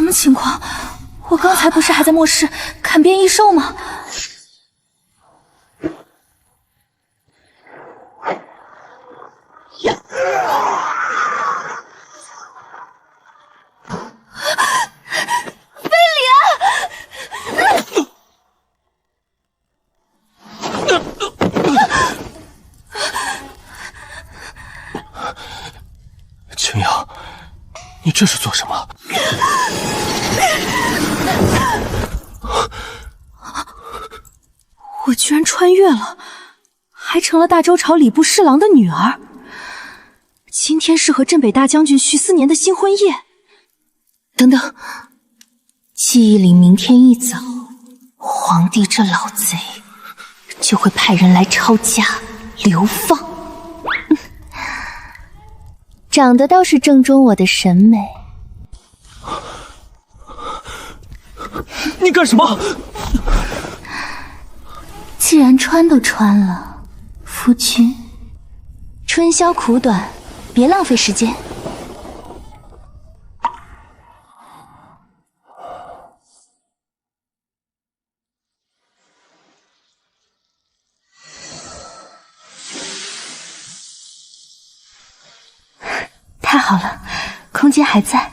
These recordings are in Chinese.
什么情况？我刚才不是还在末世砍边异兽吗？贝里青阳，你这是做什么？我居然穿越了，还成了大周朝礼部侍郎的女儿。今天是和镇北大将军徐思年的新婚夜。等等，记忆里明天一早，皇帝这老贼就会派人来抄家流放。长得倒是正中我的审美。你干什么？既然穿都穿了，夫君，春宵苦短，别浪费时间。太好了，空间还在。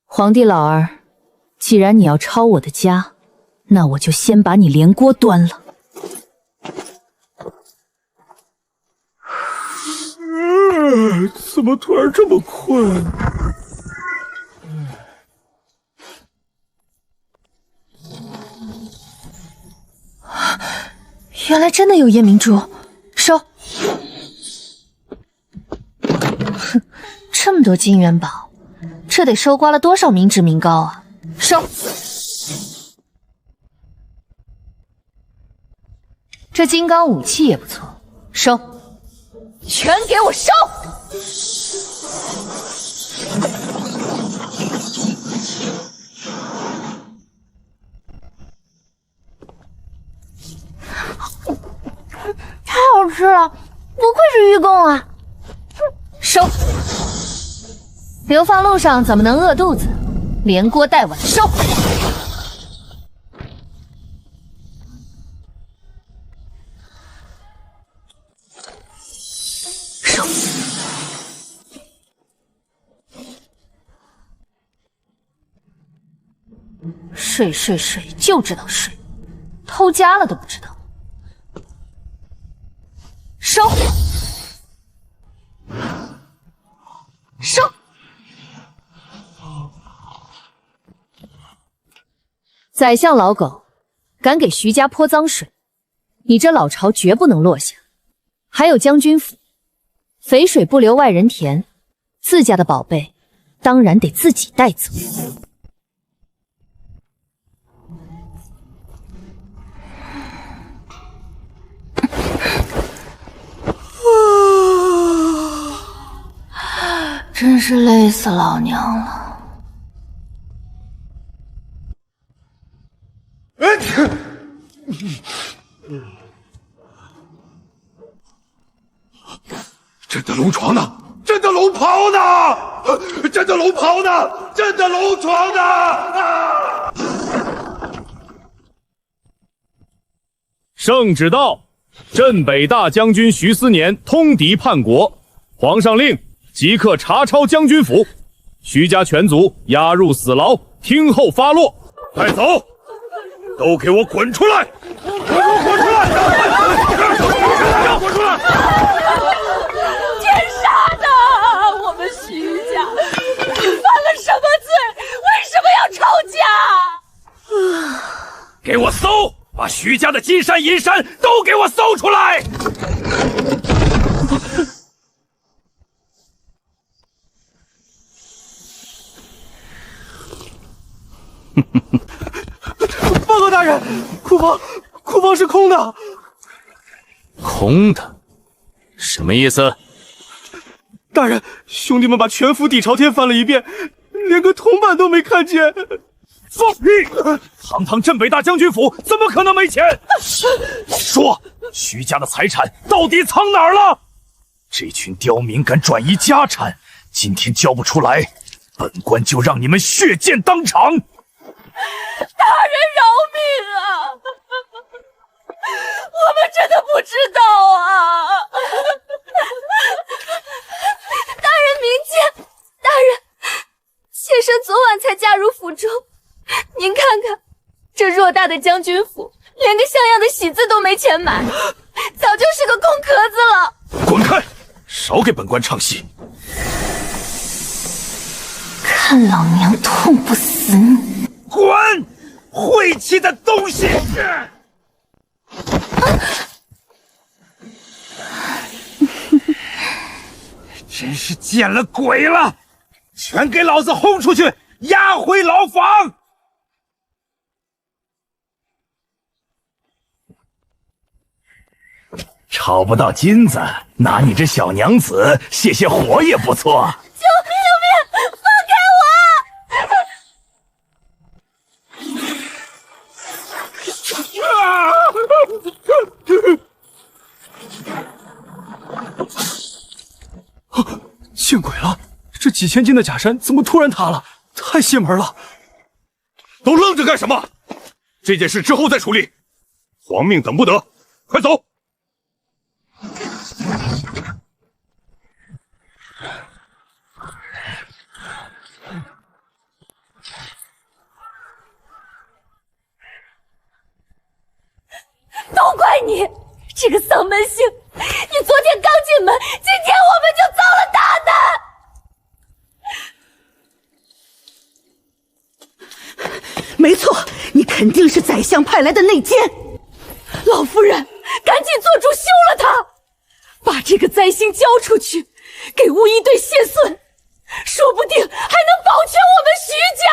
皇帝老儿，既然你要抄我的家，那我就先把你连锅端了。怎么突然这么困？原来真的有夜明珠，收。哼，这么多金元宝，这得收刮了多少民脂民膏啊！收。这金刚武器也不错，收。全给我收！太好吃了，不愧是御贡啊！收。流放路上怎么能饿肚子？连锅带碗收。收。睡，就知道睡，偷家了都不知道。收。收。宰相老狗，敢给徐家泼脏水，你这老巢绝不能落下。还有将军府，肥水不流外人田，自家的宝贝当然得自己带走。真是累死老娘了。朕的龙床呢？朕的龙袍呢？朕的龙袍呢？朕的龙床呢？啊！圣旨到，镇北大将军徐思年通敌叛国，皇上令即刻查抄将军府，徐家全族押入死牢，听候发落。快走！都给我滚出来！给我滚出来！滚出来！天杀的！我们徐家犯了什么罪？为什么要抄家？给我搜！把徐家的金山银山都给我搜出来！报告大人，库房是空的。空的？什么意思？大人，兄弟们把全府底朝天翻了一遍，连个铜板都没看见。放屁！堂堂镇北大将军府，怎么可能没钱？说，徐家的财产到底藏哪儿了？这群刁民敢转移家产，今天交不出来，本官就让你们血溅当场！大人饶命啊！我们真的不知道啊！大人明鉴，大人，妾身昨晚才嫁入府中，您看看，这偌大的将军府，连个像样的喜字都没钱买，早就是个空壳子了。滚开！少给本官唱戏！看老娘痛不死你！滚！晦气的东西！真是见了鬼了！全给老子轰出去，押回牢房！炒不到金子，拿你这小娘子泄泄火也不错。救命！放开我！见鬼了！这几千斤的假山怎么突然塌了？太邪门了！都愣着干什么？这件事之后再处理，皇命等不得，快走！都怪你这个丧门星！你昨天刚进门，今天我们就遭了大难！没错，你肯定是宰相派来的内奸。老夫人，赶紧做主休了他，把这个灾星交出去，给巫医队谢罪，说不定还能保全我们徐家。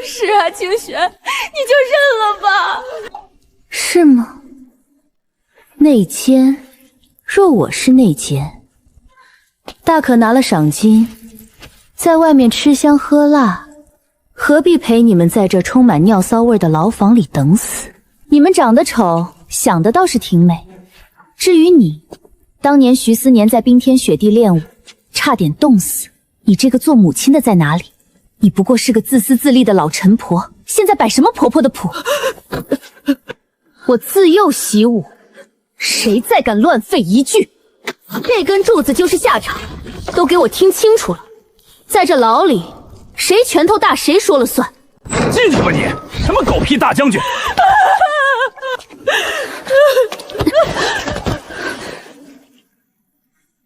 是啊，清玄，你就认了吧。是吗？内奸，若我是内奸，大可拿了赏金，在外面吃香喝辣，何必陪你们在这充满尿骚味的牢房里等死？你们长得丑，想的倒是挺美。至于你，当年徐思年在冰天雪地练武，差点冻死，你这个做母亲的在哪里？你不过是个自私自利的老陈婆，现在摆什么婆婆的谱？我自幼习武，谁再敢乱废一句，这根柱子就是下场，都给我听清楚了。在这牢里，谁拳头大谁说了算。进去吧你！什么狗屁大将军！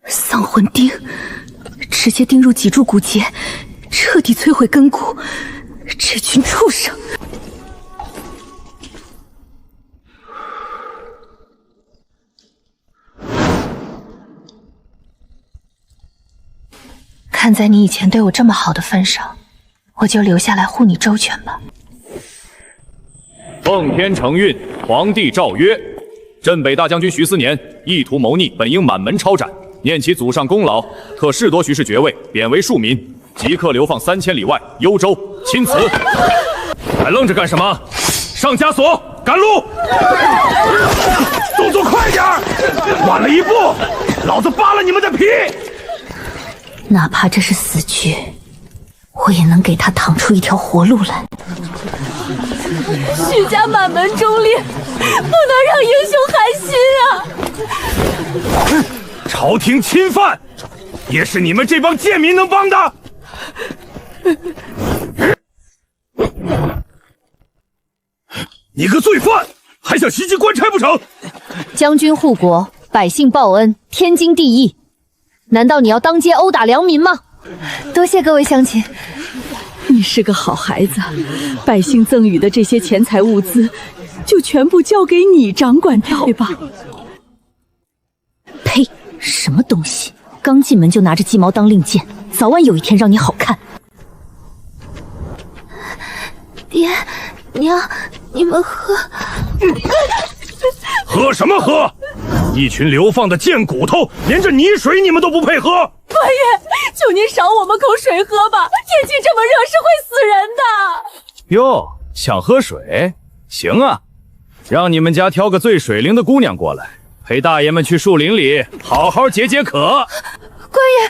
丧魂钉，直接钉入脊柱骨节，彻底摧毁根骨。这群畜生！看在你以前对我这么好的份上，我就留下来护你周全吧。奉天承运，皇帝诏曰：镇北大将军徐思年意图谋逆，本应满门抄斩，念其祖上功劳，特谥夺徐氏爵位，贬为庶民，即刻流放3000里外幽州。钦此。还愣着干什么？上枷锁，赶路！动作快点儿，晚了一步，老子扒了你们的皮！哪怕这是死局，我也能给他趟出一条活路来。徐家满门忠烈，不能让英雄寒心啊！朝廷侵犯，也是你们这帮贱民能帮的。你个罪犯，还想袭击官差不成？将军护国，百姓报恩，天经地义。难道你要当街殴打良民吗？多谢各位乡亲。你是个好孩子，百姓赠予的这些钱财物资，就全部交给你掌管掉吧。呸！什么东西？刚进门就拿着鸡毛当令箭，早晚有一天让你好看。爹娘，你们喝。喝什么喝？一群流放的贱骨头，连这泥水你们都不配喝！官爷，求您赏我们口水喝吧，天气这么热是会死人的。哟，想喝水？行啊，让你们家挑个最水灵的姑娘过来，陪大爷们去树林里好好解解渴。官爷，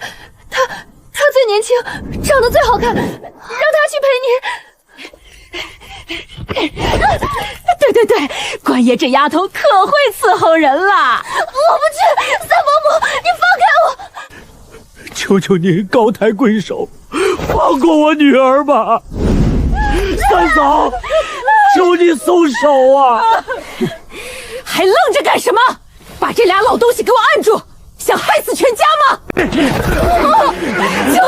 她最年轻，长得最好看，让她去陪您。对，官爷这丫头可会伺候人了。我不去，三伯母，你放开我！求求您高抬贵手，放过我女儿吧！三嫂，求你松手啊！还愣着干什么？把这俩老东西给我按住！想害死全家吗？求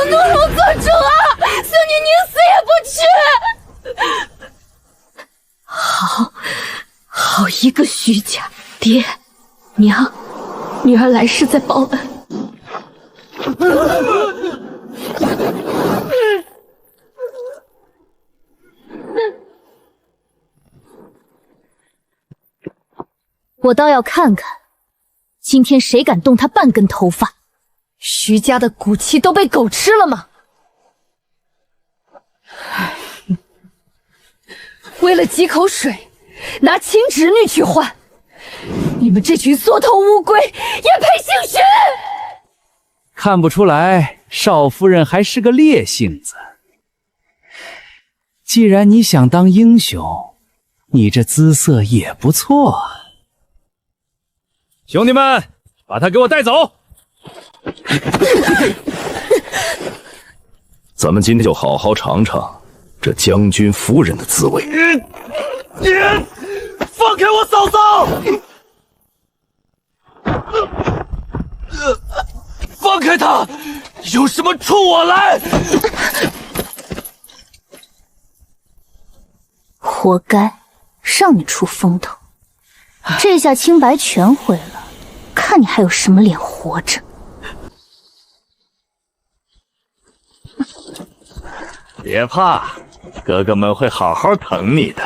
奴奴做主啊！孙女宁死也不屈！好一个徐家！爹娘，女儿来世再报恩。我倒要看看，今天谁敢动他半根头发？徐家的骨气都被狗吃了吗？为了几口水，拿亲侄女去换，你们这群缩头乌龟也配姓徐？看不出来，少夫人还是个烈性子。既然你想当英雄，你这姿色也不错。兄弟们，把他给我带走！咱们今天就好好尝尝这将军夫人的滋味。放开我嫂嫂！放开她！有什么冲我来！活该，让你出风头，这下清白全毁了，看你还有什么脸活着！别怕，哥哥们会好好疼你的。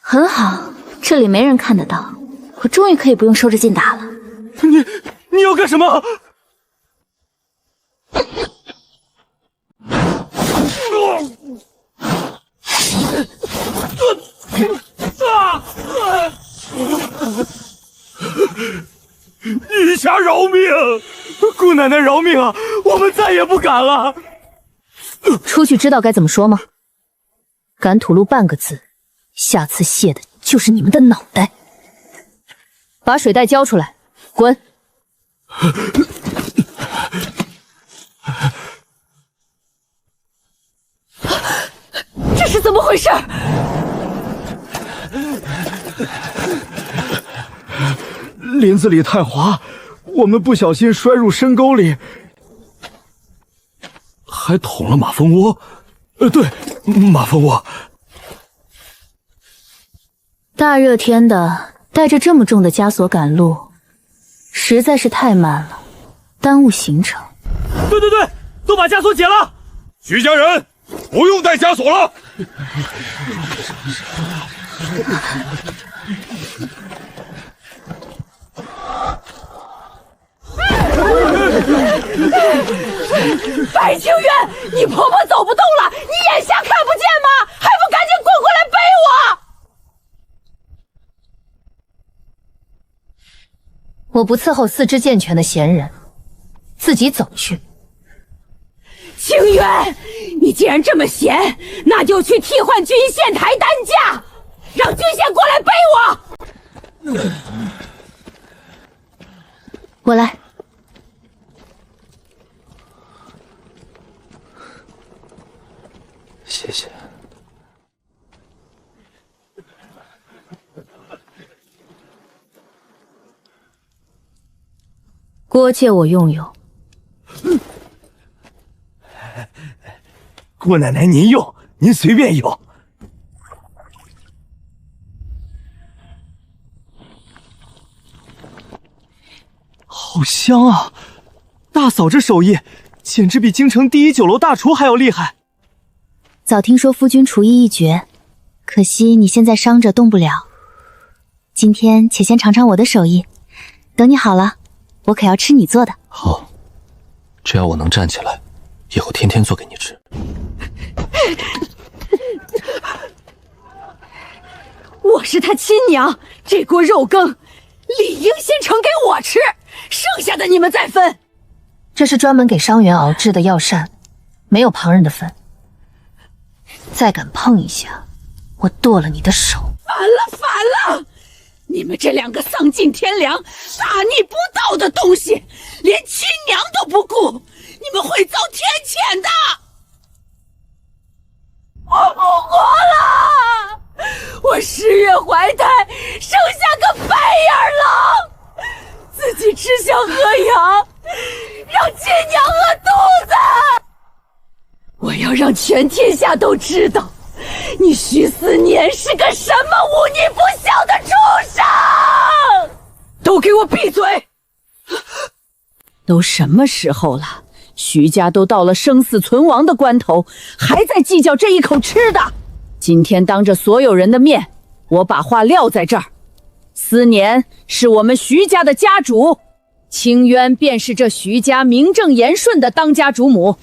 很好，这里没人看得到，我终于可以不用收着劲打了。你要干什么？陛下饶命！姑奶奶饶命啊！我们再也不敢了。出去知道该怎么说吗？敢吐露半个字，下次谢的就是你们的脑袋。把水袋交出来，滚！这是怎么回事？林子里太滑，我们不小心摔入深沟里，还捅了马蜂窝。对，马蜂窝。大热天的，带着这么重的枷锁赶路，实在是太慢了，耽误行程。对，都把枷锁解了。徐家人，不用带枷锁了。白清渊，你婆婆走不动了，你眼下看不见吗？还不赶紧滚过来背我！我不伺候四肢健全的闲人，自己走去。清渊，你既然这么闲，那就去替换军线抬担架，让军线过来背我。我来。谢谢。锅借我用用。姑奶奶您用，您随便用。好香啊！大大嫂这手艺，简直比京城第一酒楼大厨还要厉害。早听说夫君厨艺一绝，可惜你现在伤着动不了。今天且先尝尝我的手艺，等你好了，我可要吃你做的。好，只要我能站起来，以后天天做给你吃。我是他亲娘，这锅肉羹理应先盛给我吃，剩下的你们再分。这是专门给伤员熬制的药膳，没有旁人的份。再敢碰一下，我剁了你的手！反了，反了！你们这两个丧尽天良、大逆不道的东西，连亲娘都不顾，你们会遭天谴的！我不活了！我10月怀胎，生下个白眼狼，自己吃香喝养，让亲娘饿肚子。我要让全天下都知道，你徐思年是个什么忤逆不孝的畜生！都给我闭嘴！都什么时候了，徐家都到了生死存亡的关头，还在计较这一口吃的。今天当着所有人的面，我把话撂在这儿，思年是我们徐家的家主，清渊便是这徐家名正言顺的当家主母。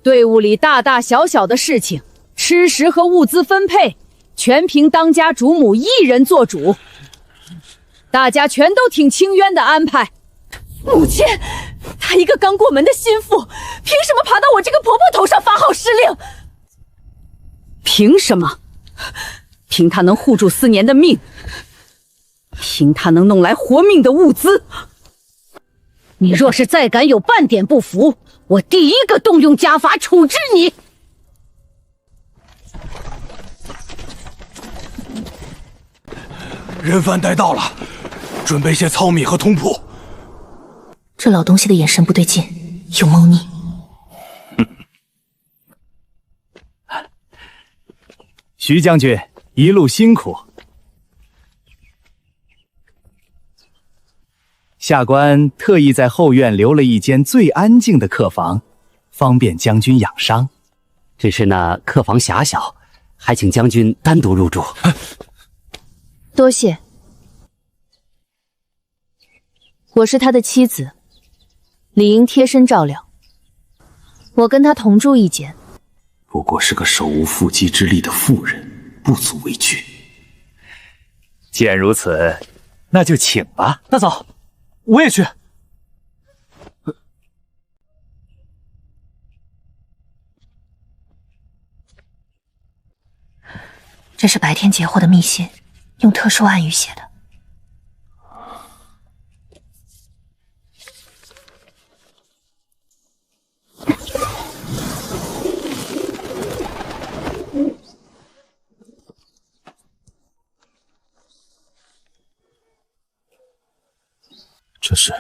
队伍里大大小小的事情，吃食和物资分配，全凭当家主母一人做主。大家全都听清渊的安排。母亲，她一个刚过门的心腹，凭什么爬到我这个婆婆头上发号施令？凭什么？凭她能护住思年的命，凭她能弄来活命的物资。你若是再敢有半点不服，我第一个动用家法处置你。人犯带到了，准备些糙米和通铺。这老东西的眼神不对劲，有猫腻。徐将军一路辛苦，下官特意在后院留了一间最安静的客房，方便将军养伤。只是那客房狭小，还请将军单独入住。多谢。我是他的妻子，理应贴身照料。我跟他同住一间。不过是个手无缚鸡之力的妇人，不足为惧。既然如此，那就请吧。大嫂，我也去。这是白天截获的密信，用特殊暗语写的。这是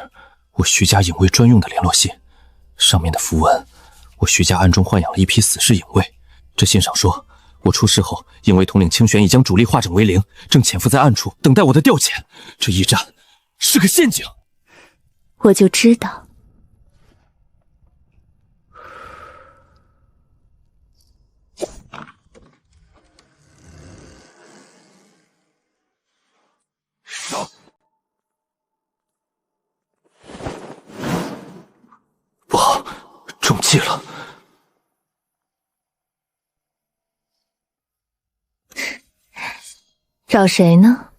我徐家影卫专用的联络信，上面的符文，我徐家暗中豢养了一批死士影卫。这信上说，我出事后，影卫统领清玄已将主力化整为零，正潜伏在暗处等待我的调遣。这一战是个陷阱。我就知道。不好，中计了。找谁呢？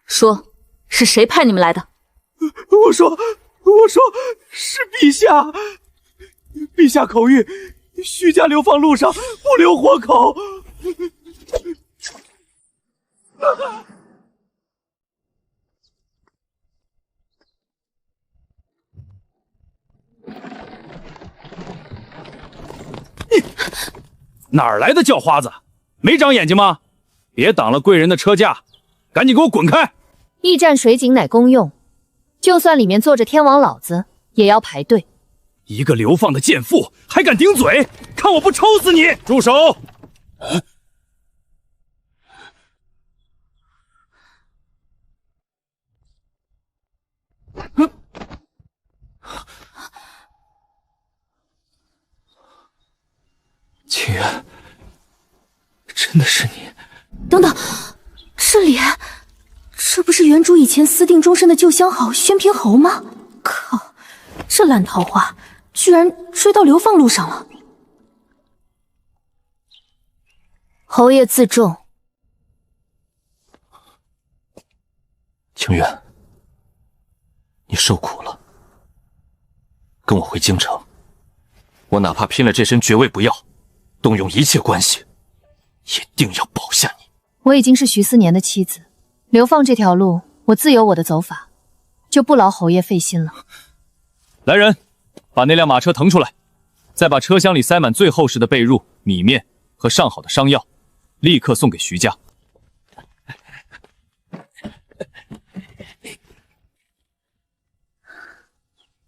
说，是谁派你们来的？我说是陛下。陛下口谕，徐家流放路上不留活口。哪儿来的叫花子？没长眼睛吗？别挡了贵人的车驾，赶紧给我滚开！驿站水井乃公用，就算里面坐着天王老子，也要排队。一个流放的贱妇还敢顶嘴，看我不抽死你！住手！清源，真的是你？等等，是脸，这不是原主以前私定终身的旧相好宣平侯吗？靠，这烂桃花居然追到流放路上了。侯爷自重。清源，你受苦了，跟我回京城，我哪怕拼了这身爵位不要，动用一切关系，一定要保下你。我已经是徐思年的妻子，流放这条路我自有我的走法，就不劳侯爷费心了。来人，把那辆马车腾出来，再把车厢里塞满最厚实的被褥、米面和上好的伤药，立刻送给徐家。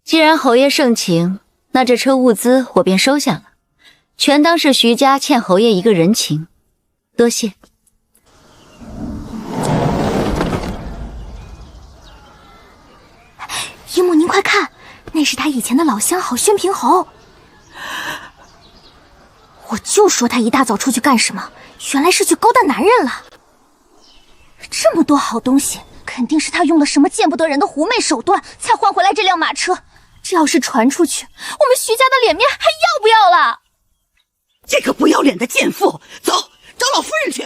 既然侯爷盛情，那这车物资我便收下了，全当是徐家欠侯爷一个人情，多谢。姨母，您快看，那是他以前的老相好宣平侯。我就说他一大早出去干什么，原来是去勾搭男人了。这么多好东西，肯定是他用了什么见不得人的狐媚手段，才换回来这辆马车。这要是传出去，我们徐家的脸面还要不要了？这个不要脸的贱妇，走，找老夫人去。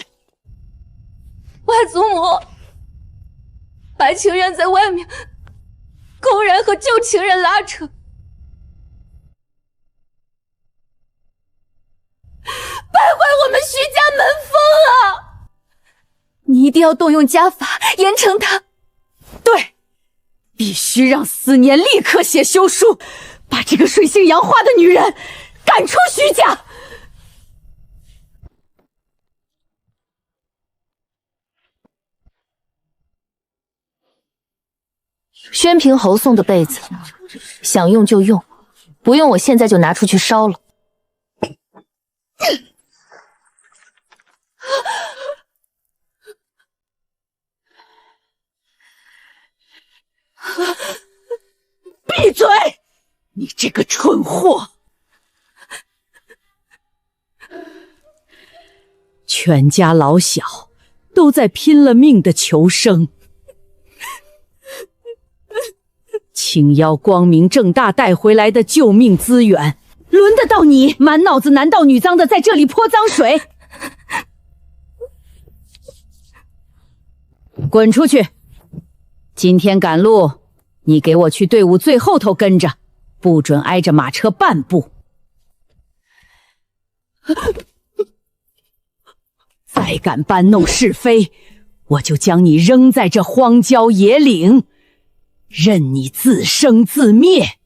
外祖母，白情人在外面公然和旧情人拉扯，败坏我们徐家门风啊！你一定要动用家法严惩他。对，必须让思年立刻写休书，把这个水性杨花的女人赶出徐家。宣平侯送的被子，想用就用，不用我现在就拿出去烧了。闭嘴！你这个蠢货！全家老小都在拼了命的求生，青妖光明正大带回来的救命资源，轮得到你满脑子男盗女赃的在这里泼脏水？滚出去！今天赶路，你给我去队伍最后头跟着，不准挨着马车半步。再敢搬弄是非，我就将你扔在这荒郊野岭，任你自生自灭。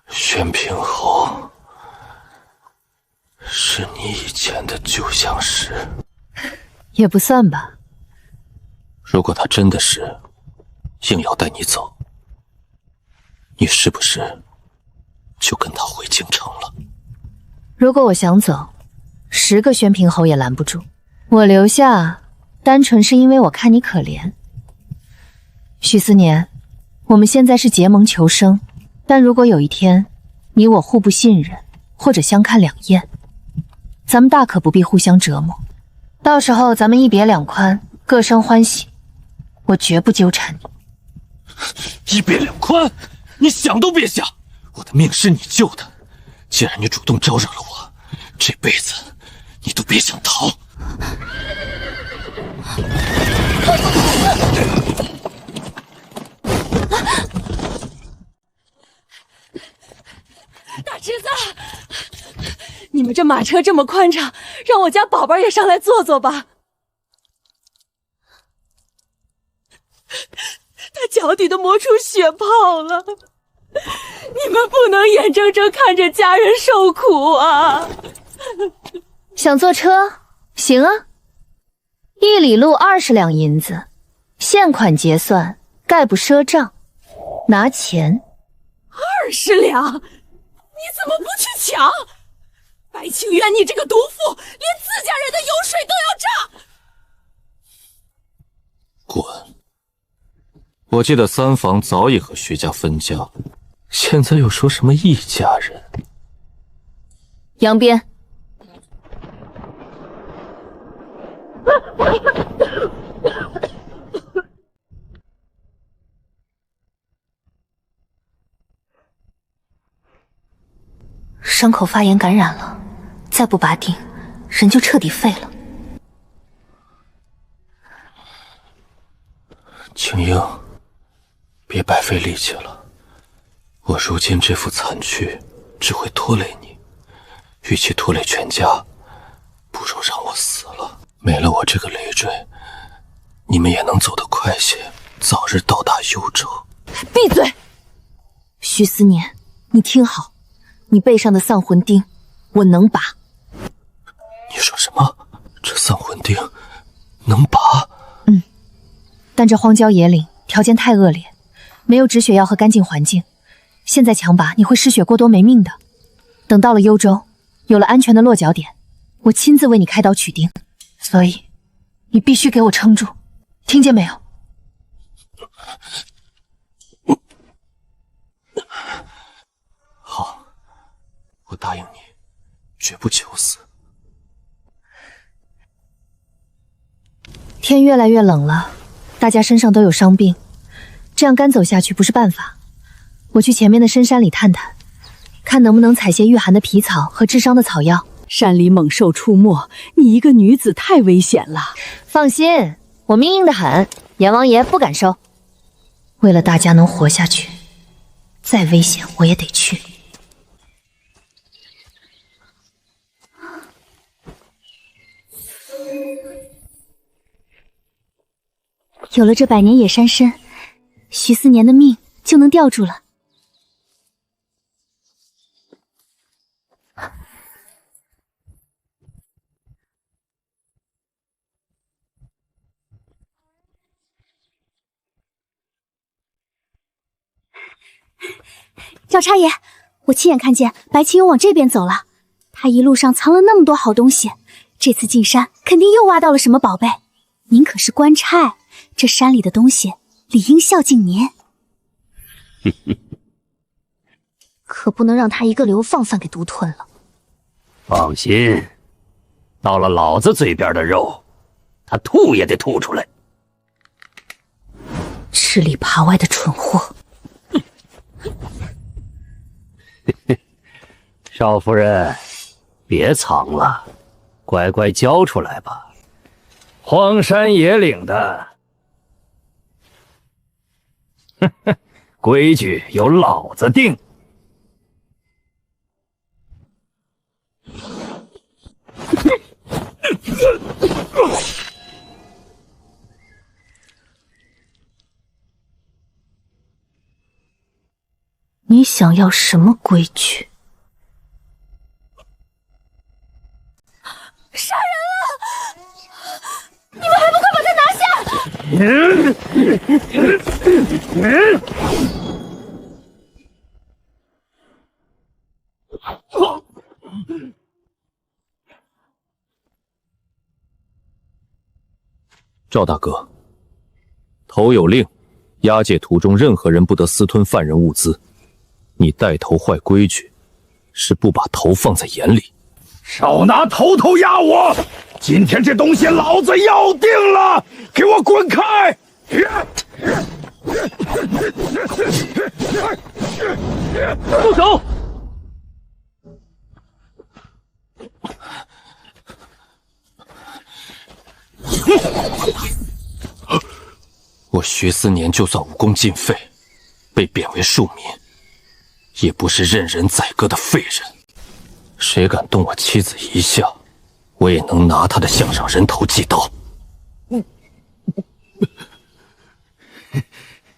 宣平侯，是你以前的旧相识？也不算吧。如果他真的是硬要带你走，你是不是就跟他回京城了？如果我想走，10个宣平侯也拦不住。我留下，单纯是因为我看你可怜。许思年，我们现在是结盟求生，但如果有一天你我互不信任，或者相看两厌，咱们大可不必互相折磨。到时候咱们一别两宽，各生欢喜，我绝不纠缠你。一别两宽？你想都别想！我的命是你救的，既然你主动招惹了我，这辈子你都别想逃。大侄子，你们这马车这么宽敞，让我家宝宝也上来坐坐吧。他脚底都磨出血泡了，你们不能眼睁睁看着家人受苦啊！想坐车？行啊， 1里路20两银子，现款结算，概不赊账。拿钱。20两，你怎么不去抢？白清渊，你这个毒妇，连自家人的油水都要榨！滚！我记得三房早已和徐家分家，现在又说什么一家人？扬鞭！伤口发炎感染了，再不拔定，人就彻底废了。青樱，别白费力气了。我如今这副残躯只会拖累你，与其拖累全家，不如让我死了。没了我这个累赘，你们也能走得快些，早日到达幽州。闭嘴！徐思年，你听好。你背上的丧魂钉，我能拔。你说什么？这丧魂钉能拔？但这荒郊野岭条件太恶劣，没有止血药和干净环境，现在强拔你会失血过多没命的。等到了幽州，有了安全的落脚点，我亲自为你开刀取钉。所以，你必须给我撑住，听见没有？好。我答应你，绝不求死。天越来越冷了，大家身上都有伤病，这样干走下去不是办法。我去前面的深山里探探，看能不能采些御寒的皮草和治伤的草药。山里猛兽出没，你一个女子太危险了。放心，我命硬得很，阎王爷不敢收。为了大家能活下去，再危险我也得去。有了这百年野山参，徐思年的命就能吊住了。药叉爷，我亲眼看见白青幽往这边走了，他一路上藏了那么多好东西，这次进山肯定又挖到了什么宝贝。您可是官差，这山里的东西理应孝敬您。可不能让他一个流放犯给独吞了。放心，到了老子嘴边的肉，他吐也得吐出来。吃里扒外的蠢货！少夫人，别藏了，乖乖交出来吧。荒山野岭的，规矩由老子定。你想要什么规矩？杀人了！你们还不快把他拿下！赵大哥，头有令，押解途中任何人不得私吞犯人物资。你带头坏规矩，是不把头放在眼里。少拿头压我！今天这东西老子要定了，给我滚开！住手！我徐思年就算武功尽废，被贬为庶民，也不是任人宰割的废人。谁敢动我妻子一下，我也能拿他的项上人头祭刀。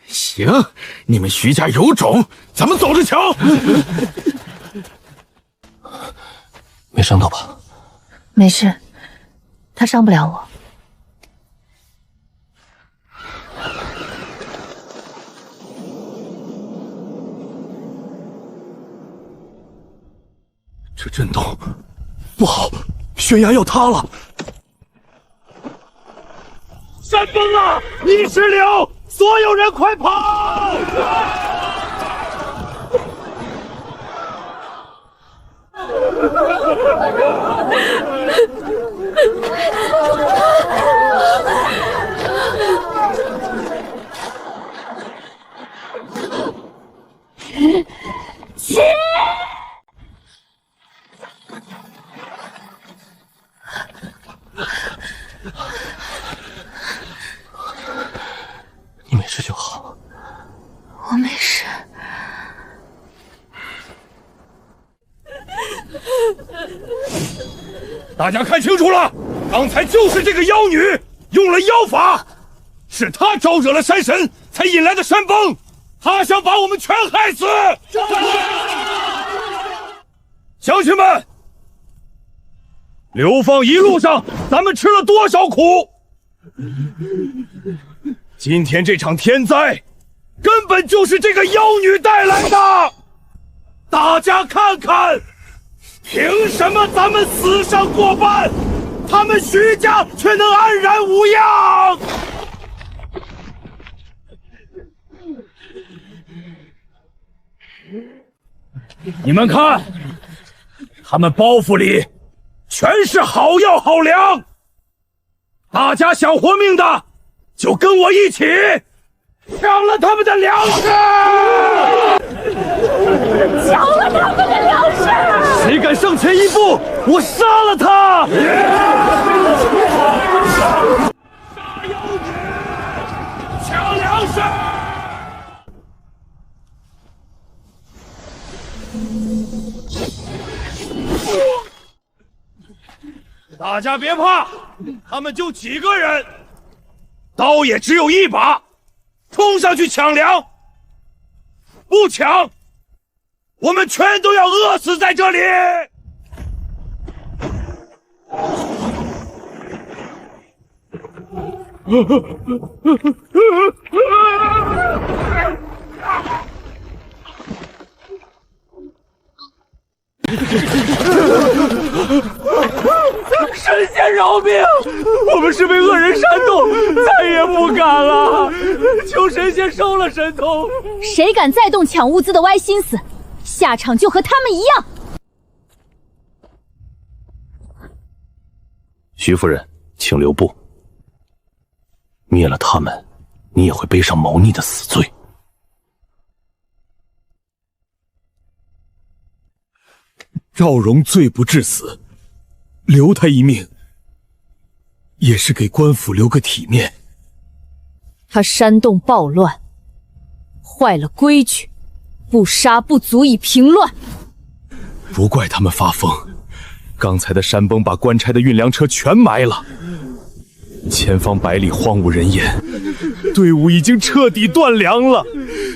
行，你们徐家有种，咱们走着瞧。没伤到吧？没事，他伤不了我。这震动不好，悬崖要塌了！山崩了，泥石流，所有人快跑！切！你没事就好。我没事。大家看清楚了，刚才就是这个妖女用了妖法，是她招惹了山神，才引来的山崩。她想把我们全害死。乡亲们，流放一路上咱们吃了多少苦？今天这场天灾根本就是这个妖女带来的。大家看看，凭什么咱们死伤过半，他们徐家却能安然无恙？你们看，他们包袱里全是好药好粮，大家想活命的就跟我一起抢了他们的粮食！抢了他们的粮食！谁敢上前一步，我杀了他！抢粮食！大家别怕，他们就几个人，刀也只有一把，冲上去抢粮！不抢，我们全都要饿死在这里！神仙饶命！我们是被恶人煽动，再也不敢了。求神仙收了神通。谁敢再动抢物资的歪心思，下场就和他们一样。徐夫人，请留步。灭了他们，你也会背上谋逆的死罪。赵荣罪不至死，留他一命，也是给官府留个体面。他煽动暴乱，坏了规矩，不杀不足以平乱。不怪他们发疯，刚才的山崩把官差的运粮车全埋了，前方百里荒无人烟，队伍已经彻底断粮了。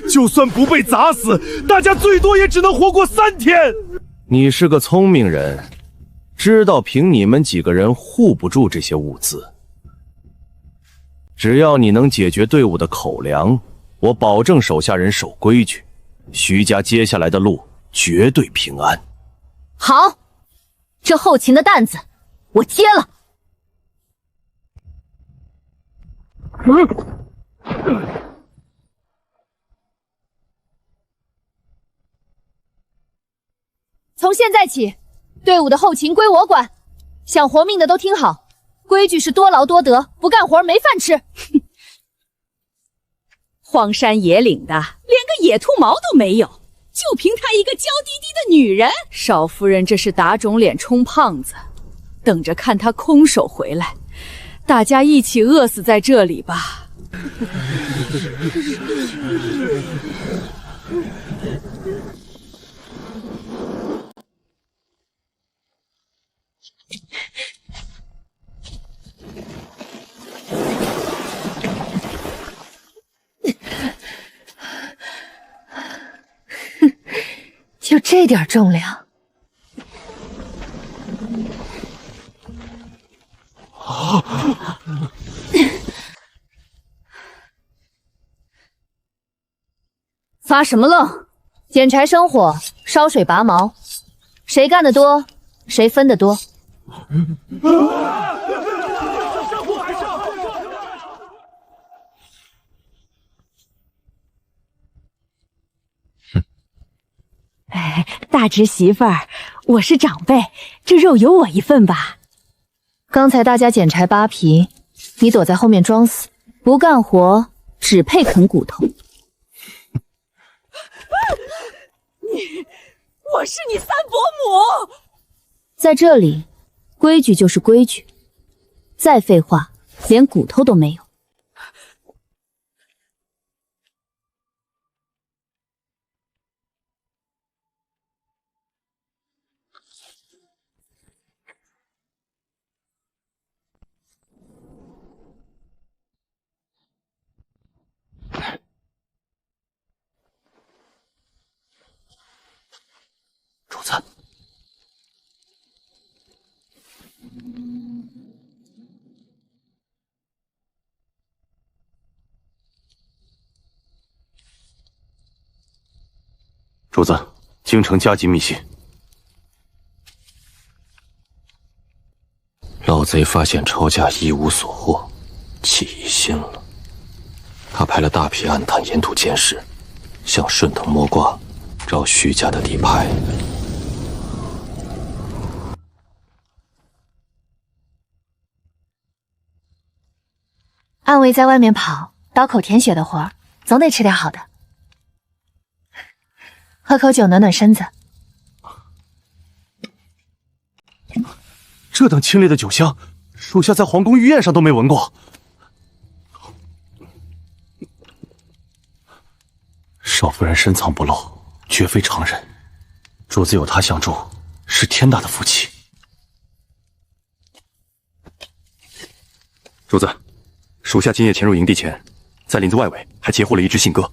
就算不被砸死，大家最多也只能活过3天。你是个聪明人，知道凭你们几个人护不住这些物资。只要你能解决队伍的口粮，我保证手下人守规矩，徐家接下来的路绝对平安。好，这后勤的担子我接了。从现在起，队伍的后勤归我管。想活命的都听好，规矩是多劳多得，不干活没饭吃。荒山野岭的，连个野兔毛都没有，就凭她一个娇滴滴的女人，少夫人这是打肿脸充胖子，等着看她空手回来，大家一起饿死在这里吧。就这点重量，发什么愣？捡柴生火，烧水拔毛，谁干得多，谁分得多。哎，大侄媳妇儿，我是长辈，这肉有我一份吧。刚才大家捡柴扒皮，你躲在后面装死，不干活，只配啃骨头。我是你三伯母。在这里，规矩就是规矩，再废话，连骨头都没有。主子，主子，京城加急密信。老贼发现仇家一无所获，起疑心了。他派了大批暗探沿途监视，想顺藤摸瓜，找徐家的底牌。暗卫在外面跑，刀口舔血的活儿，总得吃点好的。喝口酒暖暖身子。这等清冽的酒香，属下在皇宫御宴上都没闻过。少夫人深藏不露，绝非常人。主子有她相助，是天大的福气。主子，属下今夜潜入营地前，在林子外围还截获了一只信鸽。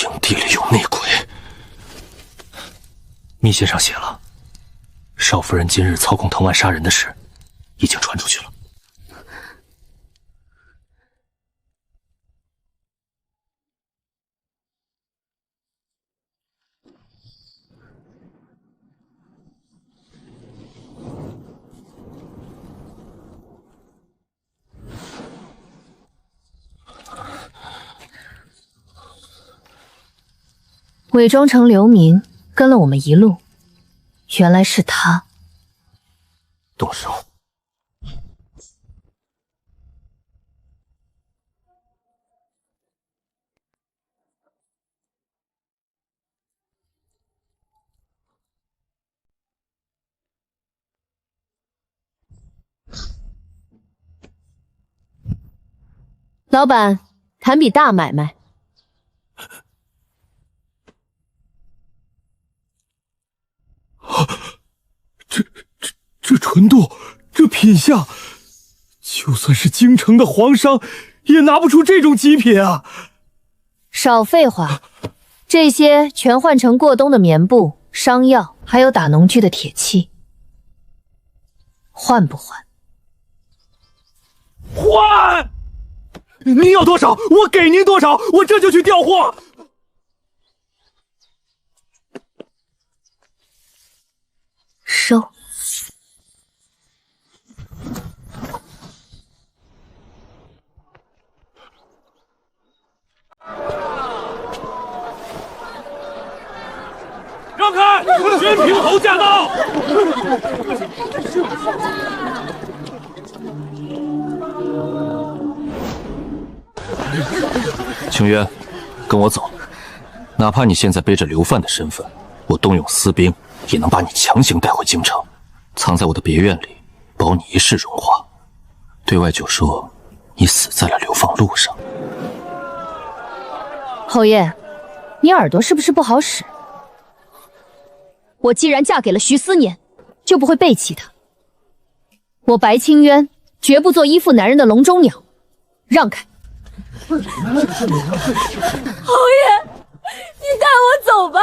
营地里有内鬼。密信上写了，少夫人今日操控藤蔓杀人的事，已经传出去了。伪装成流民，跟了我们一路，原来是他。动手！老板，谈笔大买卖。这纯度，这品相，就算是京城的皇商，也拿不出这种极品啊！少废话，这些全换成过冬的棉布、伤药，还有打农具的铁器，换不换？换！您要多少，我给您多少，我这就去调货。收。让开！宣平侯驾到！清渊，跟我走。哪怕你现在背着流犯的身份，我动用私兵也能把你强行带回京城，藏在我的别院里，保你一世荣华。对外就说你死在了流放路上。侯爷，你耳朵是不是不好使？我既然嫁给了徐思年，就不会背弃他。我白清渊绝不做依附男人的笼中鸟，让开！侯爷，你带我走吧，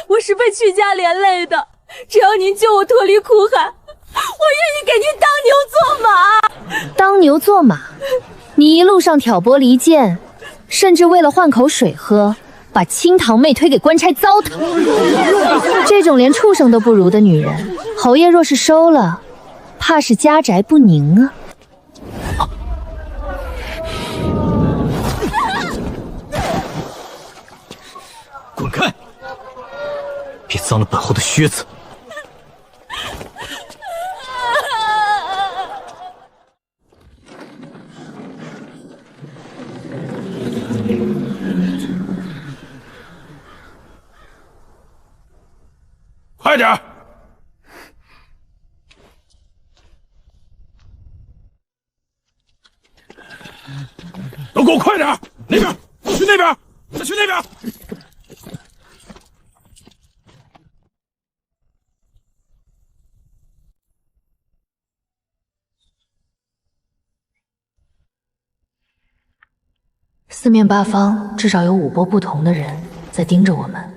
我是被曲家连累的，只要您救我脱离苦海，我愿意给您当牛做马。当牛做马？你一路上挑拨离间，甚至为了换口水喝，把亲堂妹推给官差糟蹋。这种连畜生都不如的女人，侯爷若是收了，怕是家宅不宁啊。滚开！别脏了本侯的靴子。快点儿！都给我快点儿！那边，去那边，再去那边。四面八方至少有5波不同的人在盯着我们。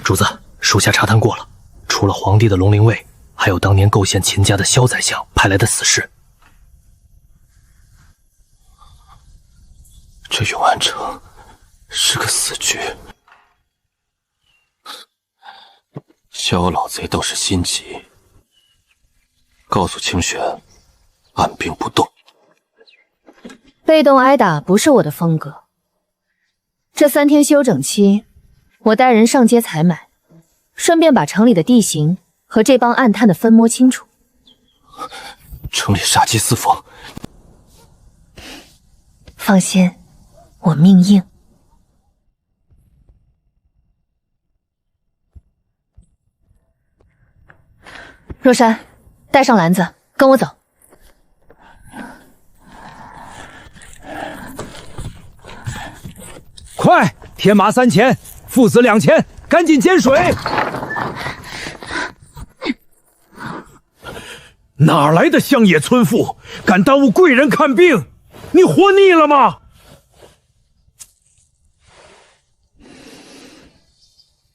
主子，属下查探过了，除了皇帝的龙灵卫，还有当年构陷秦家的萧宰相派来的死士。这永安城是个死局。萧老贼倒是心急，告诉清玄，按兵不动。被动挨打不是我的风格。这3天休整期，我带人上街采买，顺便把城里的地形和这帮暗探的分摸清楚。城里杀机四伏，放心，我命硬。若山，带上篮子，跟我走。快，天马3千，父子2千，赶紧捡水！哪来的乡野村妇，敢耽误贵人看病？你活腻了吗？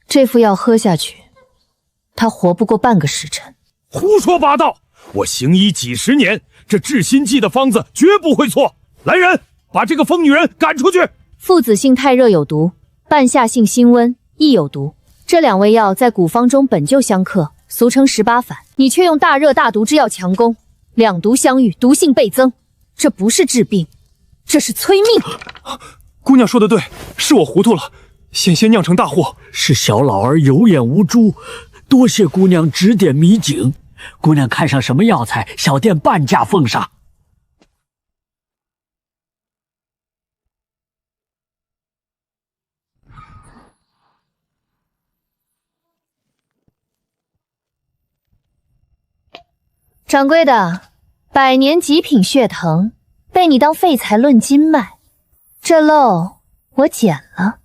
这副药喝下去，他活不过半个时辰。胡说八道！我行医几10年，这治心悸的方子绝不会错。来人，把这个疯女人赶出去！附子性太热有毒，半夏性辛温亦有毒。这2味药在古方中本就相克，俗称18反。你却用大热大毒之药强攻，2毒相遇，毒性倍增。这不是治病，这是催命。姑娘说的对，是我糊涂了，险些酿成大祸。是小老儿有眼无珠，多谢姑娘指点迷津。姑娘看上什么药材，小店半价奉上。掌柜的，100年极品血藤，被你当废材论斤卖，这漏我捡了。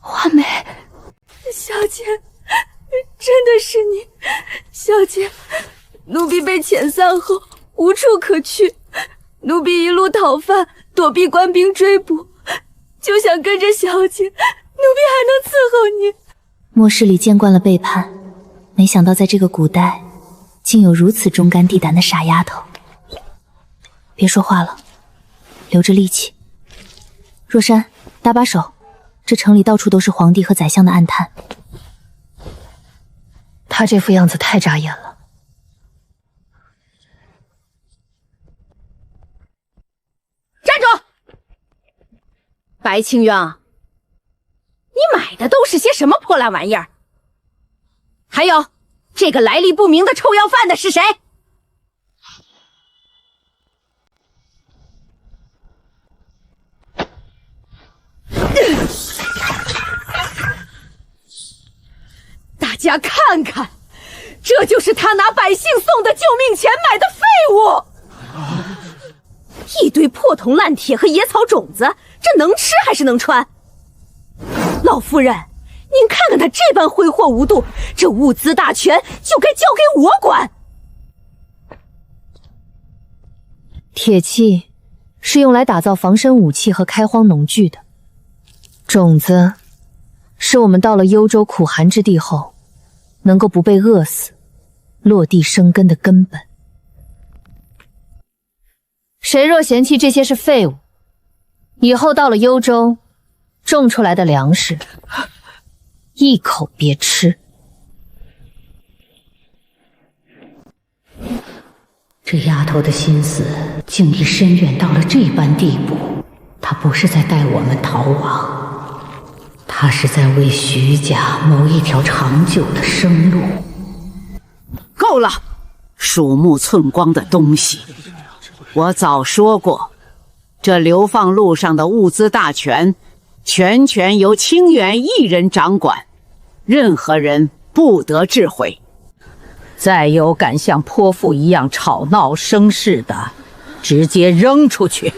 华美，小姐，真的是你，小姐，奴婢被遣散后无处可去，奴婢一路讨饭，躲避官兵追捕，就想跟着小姐，奴婢还能伺候你。末世里见惯了背叛，没想到在这个古代，竟有如此忠肝义胆的傻丫头。别说话了，留着力气。若山，搭把手，这城里到处都是皇帝和宰相的暗探。他这副样子太扎眼了。站住！白清渊，你买的都是些什么破烂玩意儿？还有，这个来历不明的臭要饭的是谁？大家看看，这就是他拿百姓送的救命钱买的废物！一堆破铜烂铁和野草种子，这能吃还是能穿？老夫人，您看看他这般挥霍无度，这物资大权就该交给我管。铁器是用来打造防身武器和开荒农具的。种子是我们到了幽州苦寒之地后，能够不被饿死、落地生根的根本。谁若嫌弃这些是废物，以后到了幽州，种出来的粮食，一口别吃。这丫头的心思竟已深远到了这般地步，她不是在带我们逃亡，她是在为徐家谋一条长久的生路。够了，鼠目寸光的东西！我早说过，这流放路上的物资大权，全权由清源一人掌管，任何人不得置毁。再有敢像泼妇一样吵闹生事的，直接扔出去。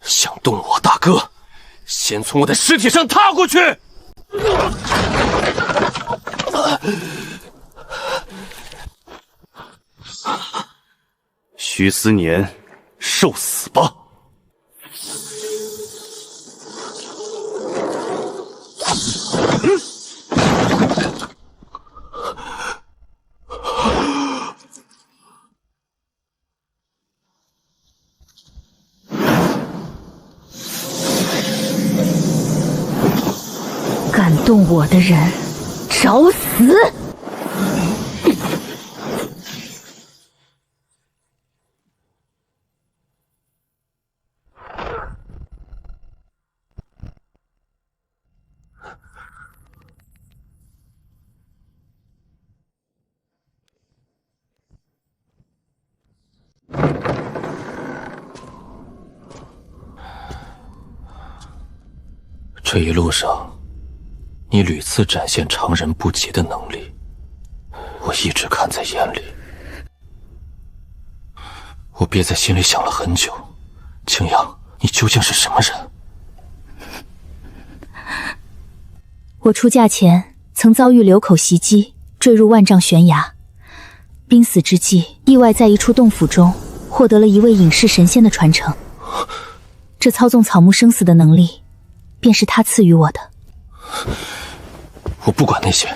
想动我大哥，先从我的尸体上踏过去！徐思年，受死吧！敢动我的人，找死！这一路上，你屡次展现常人不及的能力，我一直看在眼里。我憋在心里想了很久，青阳，你究竟是什么人？我出嫁前曾遭遇流口袭击，坠入万丈悬崖，濒死之际，意外在一处洞府中获得了一位隐世神仙的传承。这操纵草木生死的能力，便是他赐予我的。我不管那些，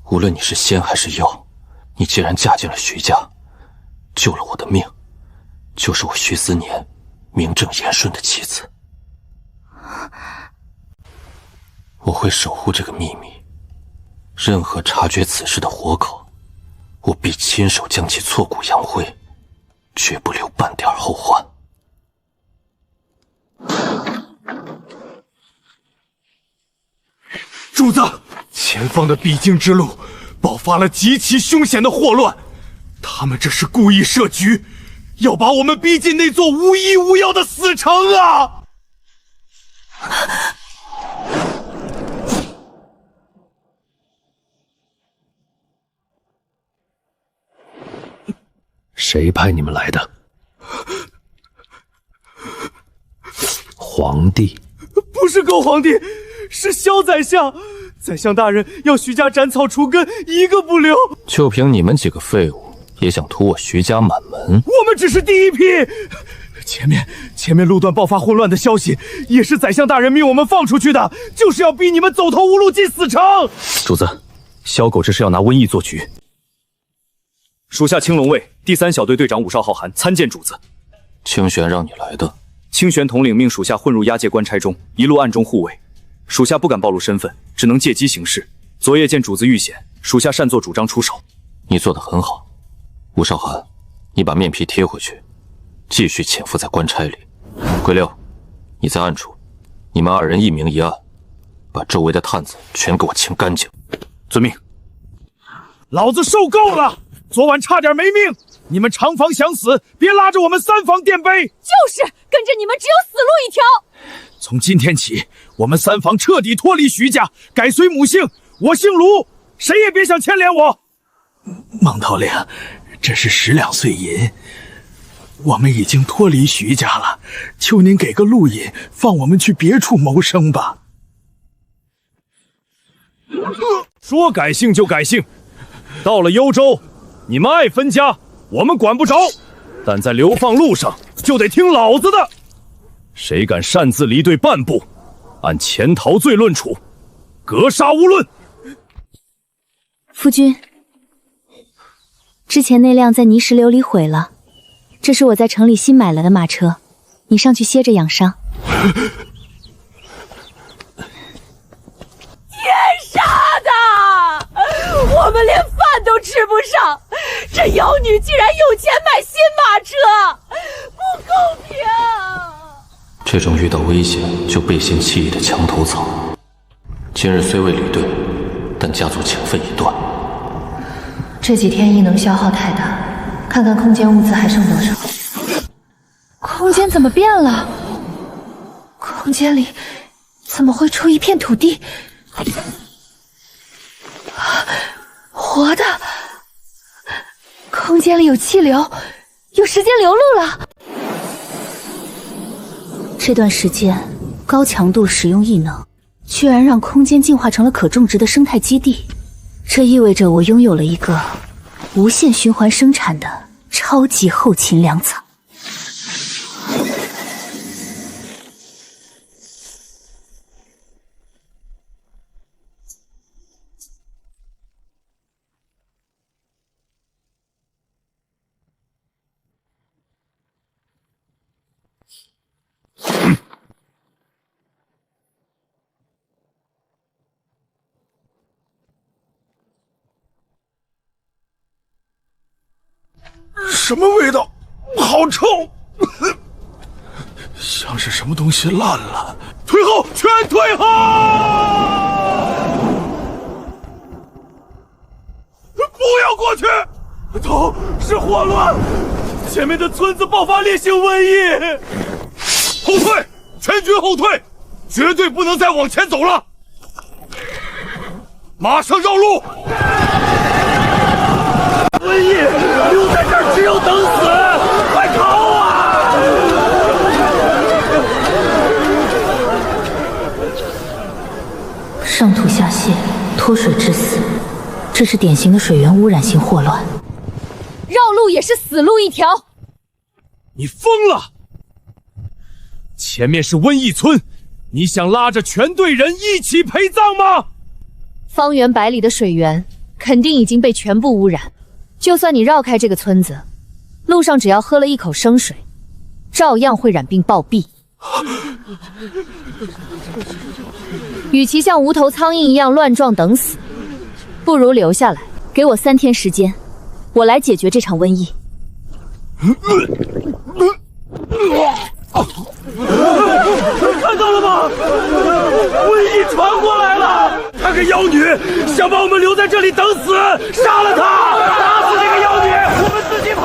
无论你是仙还是妖，你既然嫁进了徐家，救了我的命，就是我徐思年名正言顺的妻子。我会守护这个秘密，任何察觉此事的活口，我必亲手将其挫骨扬灰，绝不留半点后患。主子，前方的必经之路爆发了极其凶险的祸乱，他们这是故意设局，要把我们逼进那座无医无药的死城啊！谁派你们来的？皇帝？不是狗皇帝，是萧宰相。宰相大人要徐家斩草除根，一个不留。就凭你们几个废物，也想屠我徐家满门？我们只是第一批。前面路段爆发混乱的消息，也是宰相大人命我们放出去的，就是要逼你们走投无路进死城。主子，萧狗这是要拿瘟疫做局。属下青龙卫第3小队队长武少浩寒参见主子。清玄让你来的。清玄统领命属下混入押解官差中，一路暗中护卫。属下不敢暴露身份，只能借机行事。昨夜见主子遇险，属下擅作主张出手。你做得很好，吴少寒，你把面皮贴回去，继续潜伏在官差里。鬼六，你在暗处，你们2人一明一暗，把周围的探子全给我清干净。遵命。老子受够了，昨晚差点没命，你们长房想死，别拉着我们三房垫背。就是跟着你们只有死路一条。从今天起，我们三房彻底脱离徐家，改随母姓。我姓卢，谁也别想牵连我。孟头领，这是10两碎银，我们已经脱离徐家了，求您给个路引，放我们去别处谋生吧。说改姓就改姓，到了幽州，你们爱分家，我们管不着，但在流放路上就得听老子的。谁敢擅自离队半步，按潜逃罪论处，格杀勿论。夫君，之前那辆在泥石流里毁了，这是我在城里新买来的马车，你上去歇着养伤。天杀的！我们连饭都吃不上，这妖女竟然有钱买新马车，不公平！这种遇到危险就背信弃义的墙头草，今日虽未离队，但家族情分已断。这几天异能消耗太大，看看空间物资还剩多少。空间怎么变了？空间里怎么会出一片土地？活的！空间里有气流，有时间流露了。这段时间高强度使用异能，居然让空间进化成了可种植的生态基地，这意味着我拥有了一个无限循环生产的超级后勤粮草。什么味道？好臭！像是什么东西烂了。退后，全退后！不要过去！头是霍乱，前面的村子爆发烈性瘟疫。后退，全军后退，绝对不能再往前走了。马上绕路！瘟疫留在这儿只有等死，快逃啊！上吐下泻，脱水致死，这是典型的水源污染性霍乱。绕路也是死路一条。你疯了！前面是瘟疫村，你想拉着全队人一起陪葬吗？方圆100里的水源肯定已经被全部污染。就算你绕开这个村子，路上只要喝了一口生水，照样会染病暴毙。与其像无头苍蝇一样乱撞等死，不如留下来，给我3天时间，我来解决这场瘟疫。看到了吗？瘟疫传过来了！那个妖女想把我们留在这里等死，杀了她！打死这个妖女，我们自己跑！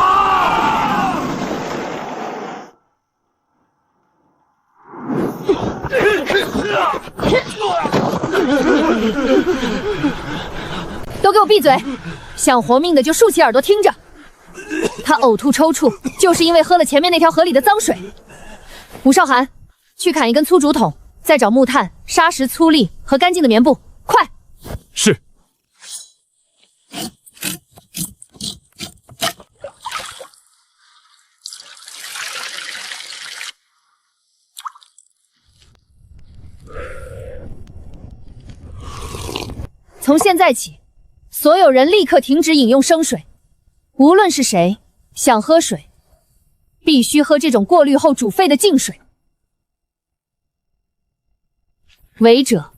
都给我闭嘴！想活命的就竖起耳朵听着。他呕吐抽搐，就是因为喝了前面那条河里的脏水。吴少涵，去砍一根粗竹筒，再找木炭、砂石、粗粒和干净的棉布，快！是。从现在起，所有人立刻停止饮用生水。无论是谁想喝水，必须喝这种过滤后煮沸的净水。违者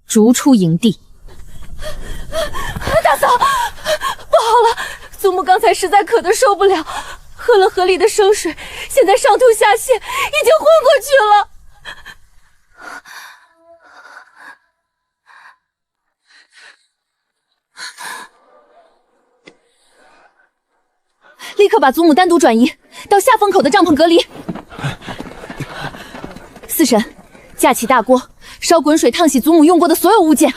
逐出营地。大嫂，不好了，祖母刚才实在渴得受不了，喝了河里的生水，现在上吐下泻，已经昏过去了。立刻把祖母单独转移到下风口的帐篷隔离。四婶，架起大锅，烧滚水烫洗祖母用过的所有物件。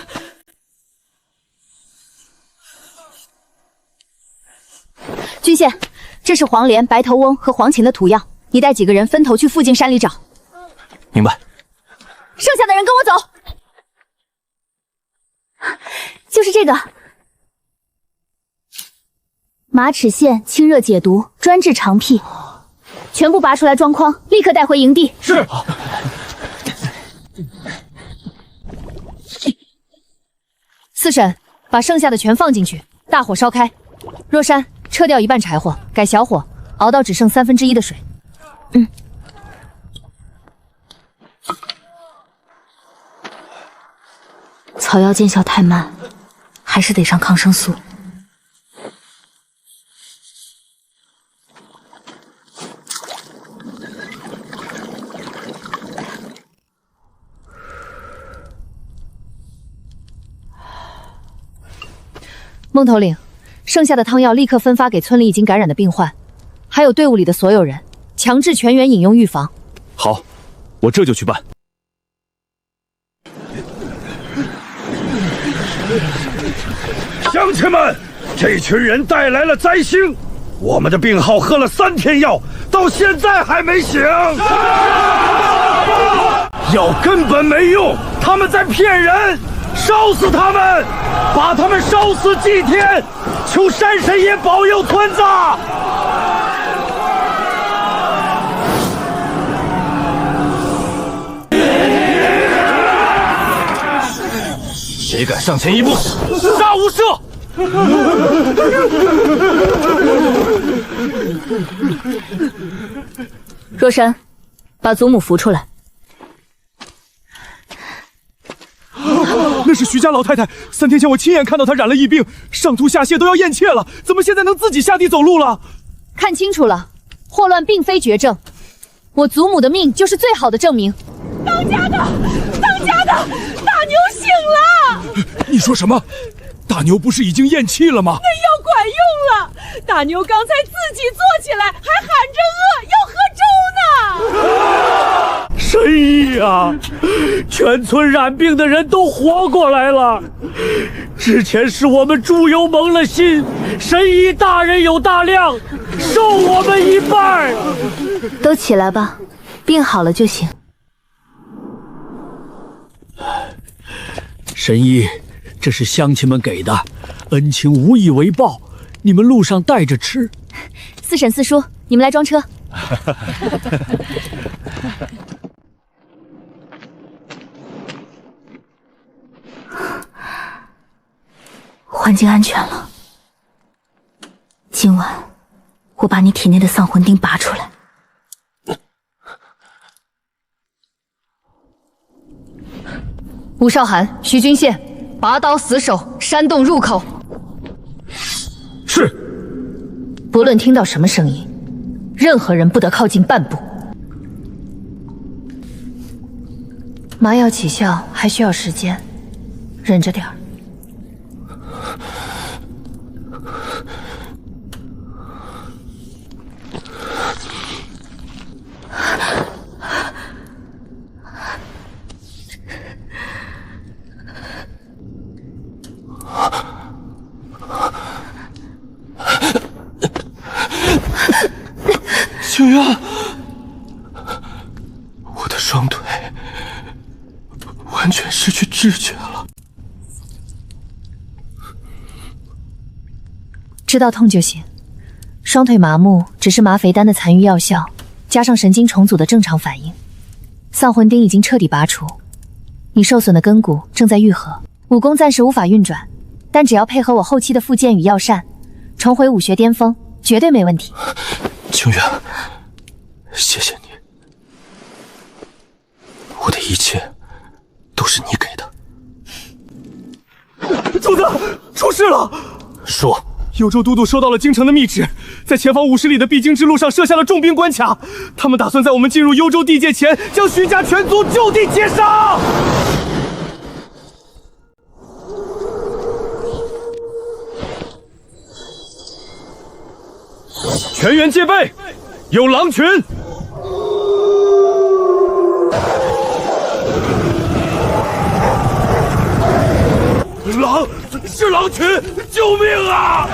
君羡，这是黄连、白头翁和黄芩的土药，你带几个人分头去附近山里找。明白。剩下的人跟我走。就是这个。马齿苋清热解毒，专治肠癖，全部拔出来装筐，立刻带回营地。是。四婶，把剩下的全放进去，大火烧开。若山，撤掉一半柴火，改小火，熬到只剩1/3的水。草药见效太慢，还是得上抗生素。孟头领，剩下的汤药立刻分发给村里已经感染的病患，还有队伍里的所有人，强制全员饮用预防。好，我这就去办。乡亲们，这群人带来了灾星，我们的病号喝了3天药，到现在还没醒。药根本没用，他们在骗人，烧死他们，把他们烧死祭天，求山神爷保佑村子。谁敢上前一步，杀无赦！若山，把祖母扶出来。那是徐家老太太，3天前我亲眼看到她染了疫病，上吐下泻都要咽气了，怎么现在能自己下地走路了？看清楚了，霍乱并非绝症，我祖母的命就是最好的证明。当家的，大牛醒了！你说什么？大牛不是已经咽气了吗？那药管用了，大牛刚才自己坐起来，还喊着饿，要喝粥呢。神医啊，全村染病的人都活过来了。之前是我们猪油蒙了心，神医大人有大量，收我们一半。都起来吧，病好了就行。神医，这是乡亲们给的，恩情无以为报，你们路上带着吃。四婶四叔，你们来装车。环境安全了，今晚我把你体内的丧魂钉拔出来。吴少涵、徐君羡，拔刀死守山洞入口。是。不论听到什么声音，任何人不得靠近半步。麻药起效还需要时间，忍着点儿。清渊，我的双腿完全失去知觉了。知道痛就行，双腿麻木只是麻肥丹的残余药效，加上神经重组的正常反应。丧魂钉已经彻底拔除，你受损的根骨正在愈合，武功暂时无法运转，但只要配合我后期的复健与药膳，重回武学巅峰，绝对没问题。清渊，谢谢你，我的一切都是你给的。主子，出事了！说。幽州都督收到了京城的密旨，在前方50里的必经之路上设下了重兵关卡，他们打算在我们进入幽州地界前，将徐家全族就地截杀。全员戒备，有狼群！狼，是狼群！救命啊！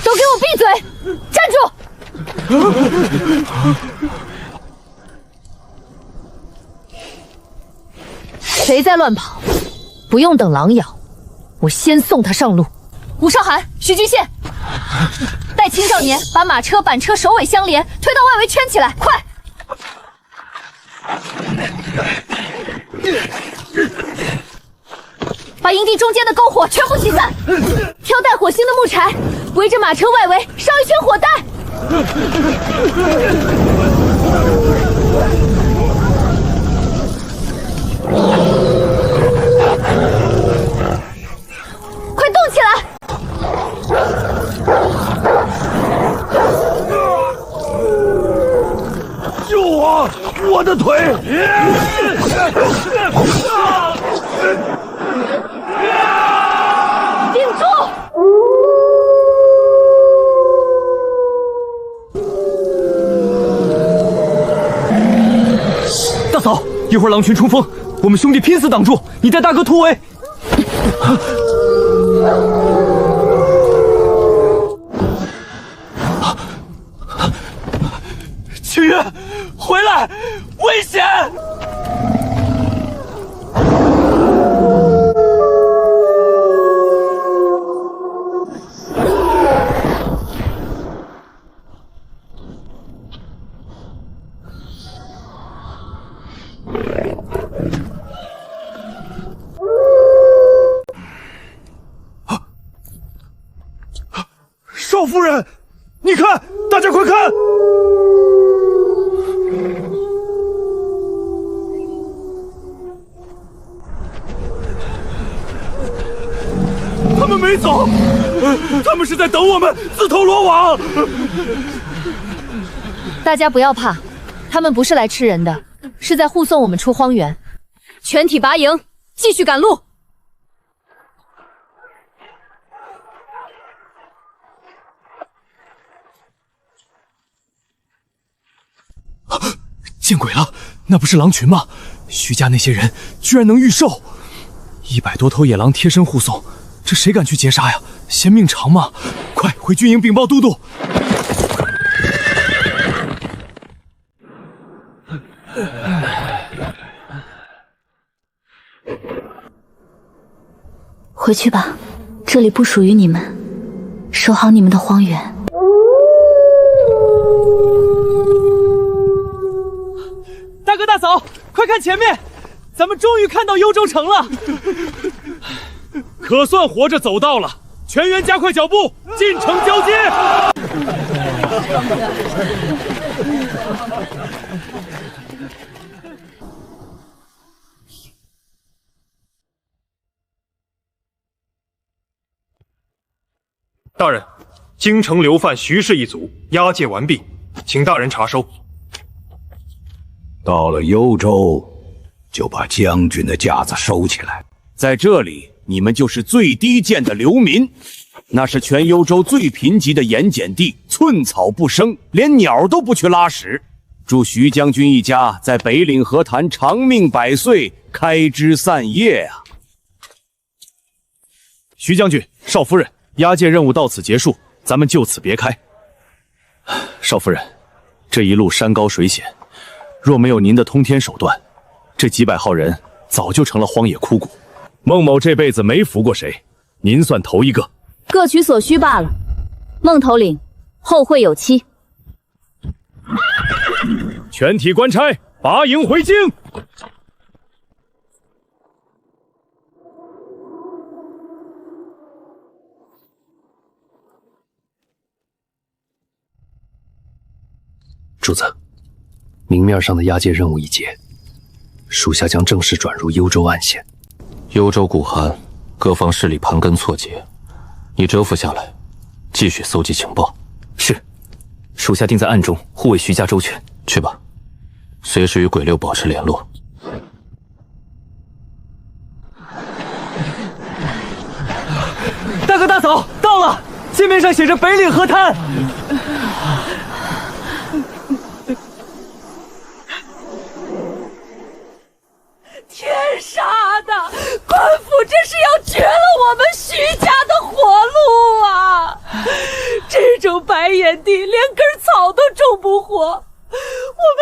都给我闭嘴！站住！谁在乱跑？不用等狼咬，我先送他上路。吴少涵、徐君宪，带青少年把马车、板车首尾相连，推到外围圈起来，快！把营地中间的篝火全部驱散，挑带火星的木柴，围着马车外围烧一圈火带。快动起来！救我！我的腿！顶住！大嫂，一会儿狼群冲锋，我们兄弟拼死挡住，你带大哥突围。清月，回来！危险！少夫人，你看，大家快看！他们没走，他们是在等我们自投罗网。大家不要怕，他们不是来吃人的，是在护送我们出荒原。全体拔营，继续赶路。见鬼了，那不是狼群吗？徐家那些人居然能御兽，100多头野狼贴身护送，这谁敢去截杀呀？嫌命长吗？快回军营禀报都督！回去吧，这里不属于你们，守好你们的荒原。大哥大嫂，快看前面，咱们终于看到幽州城了，可算活着走到了。全员加快脚步，进城交接。大人，京城流犯徐氏一族押解完毕，请大人查收。到了幽州，就把将军的架子收起来。在这里，你们就是最低贱的流民，那是全幽州最贫瘠的盐碱地，寸草不生，连鸟都不去拉屎。祝徐将军一家在北岭河潭长命百岁，开枝散叶啊！徐将军、少夫人，押解任务到此结束，咱们就此别开。少夫人，这一路山高水险，若没有您的通天手段，这几百号人早就成了荒野枯骨。孟某这辈子没服过谁，您算头一个。各取所需罢了。孟头领，后会有期。全体官差，拔营回京。主子，明面上的押解任务已结，属下将正式转入幽州暗线。幽州古寒，各方势力盘根错节，你蛰伏下来，继续搜集情报。是，属下定在暗中护卫徐家周全。去吧，随时与鬼六保持联络。大哥大嫂到了，界面上写着北岭河滩。天杀的，官府这是要绝了我们徐家的活路啊！这种白眼地连根草都种不活，我们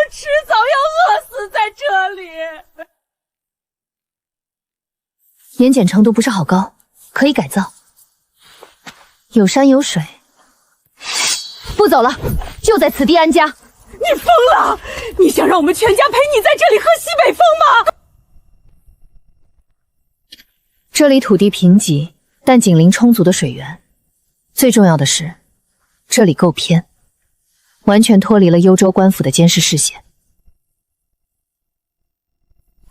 迟早要饿死在这里。盐碱程度不是好高，可以改造。有山有水，不走了，就在此地安家。你疯了！你想让我们全家陪你在这里喝西北风吗？这里土地贫瘠，但紧邻充足的水源。最重要的是，这里够偏，完全脱离了幽州官府的监视视线。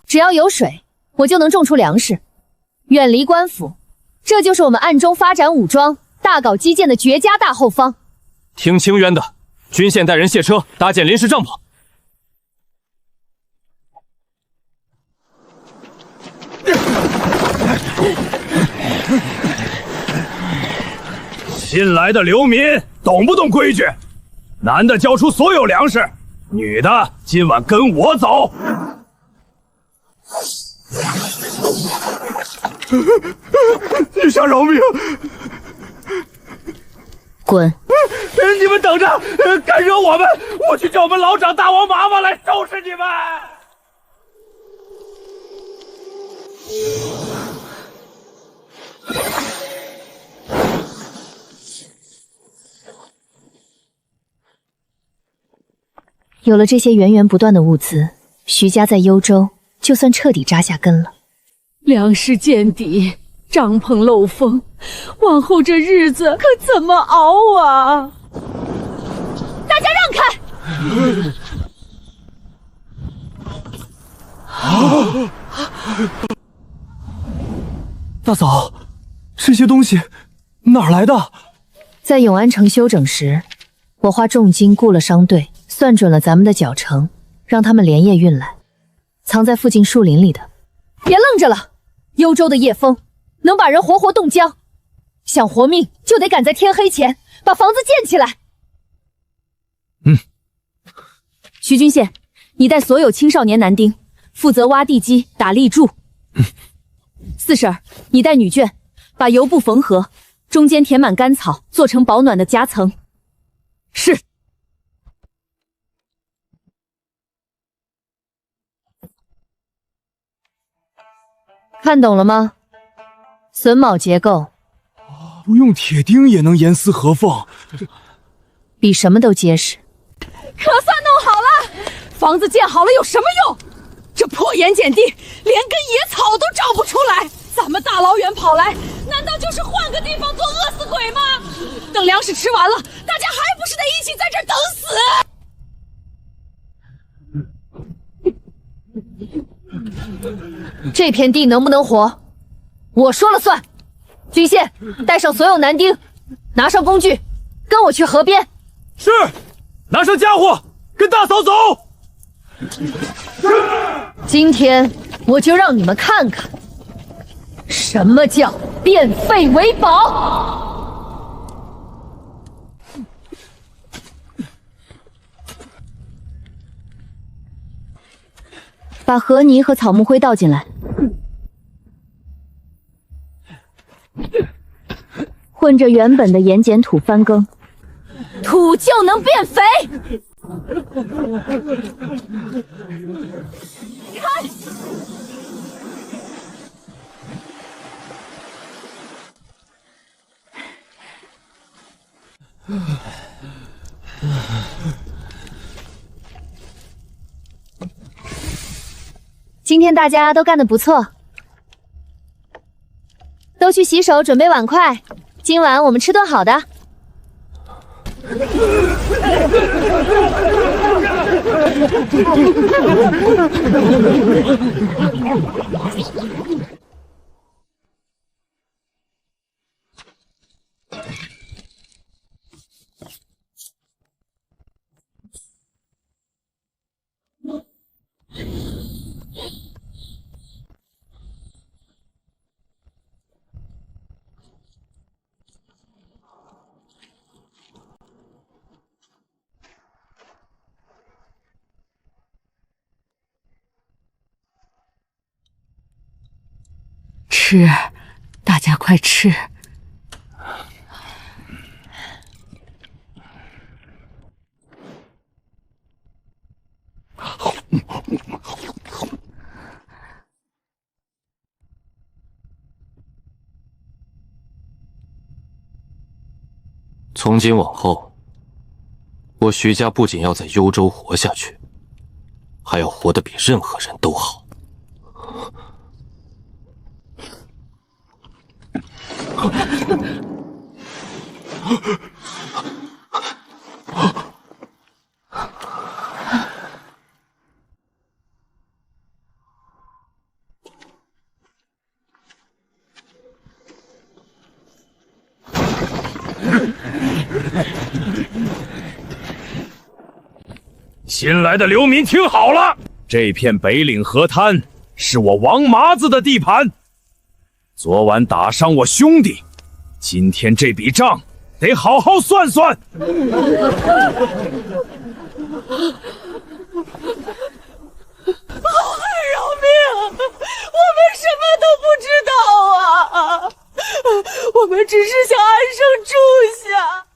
只要有水，我就能种出粮食，远离官府。这就是我们暗中发展武装、大搞基建的绝佳大后方。听清渊的，军县带人卸车，搭建临时帐篷。新来的流民懂不懂规矩？男的交出所有粮食，女的今晚跟我走。女侠饶命！滚！你们等着，敢惹我们，我去叫我们老长大王麻麻来收拾你们！有了这些源源不断的物资，徐家在幽州就算彻底扎下根了。粮食见底，帐篷漏风，往后这日子可怎么熬啊？大家让开！大嫂，这些东西哪儿来的？在永安城休整时，我花重金雇了商队，算准了咱们的脚程，让他们连夜运来，藏在附近树林里的。别愣着了，幽州的夜风能把人活活冻僵，想活命就得赶在天黑前把房子建起来。徐军县，你带所有青少年男丁负责挖地基、打立柱。四婶儿，你带女眷把油布缝合，中间填满干草，做成保暖的夹层。是。看懂了吗？榫卯结构，不用铁钉也能严丝合缝，比什么都结实。可算弄好了，房子建好了有什么用？这破盐碱地连根野草都长不出来，咱们大老远跑来，难道就是换个地方做饿死鬼吗？等粮食吃完了，大家还不是得一起在这儿等死？这片地能不能活，我说了算。军县，带上所有男丁，拿上工具，跟我去河边。是，拿上家伙，跟大嫂走。今天我就让你们看看，什么叫变废为宝。把河泥和草木灰倒进来，混着原本的盐碱土翻耕，土就能变肥。看，今天大家都干得不错，都去洗手，准备碗筷。今晚我们吃顿好的。吃，大家快吃。从今往后，我徐家不仅要在幽州活下去，还要活得比任何人都好。新来的流民听好了，这片北岭河滩是我王麻子的地盘。昨晚打伤我兄弟，今天这笔账得好好算算。饶命！我们什么都不知道啊！我们只是想安生住下。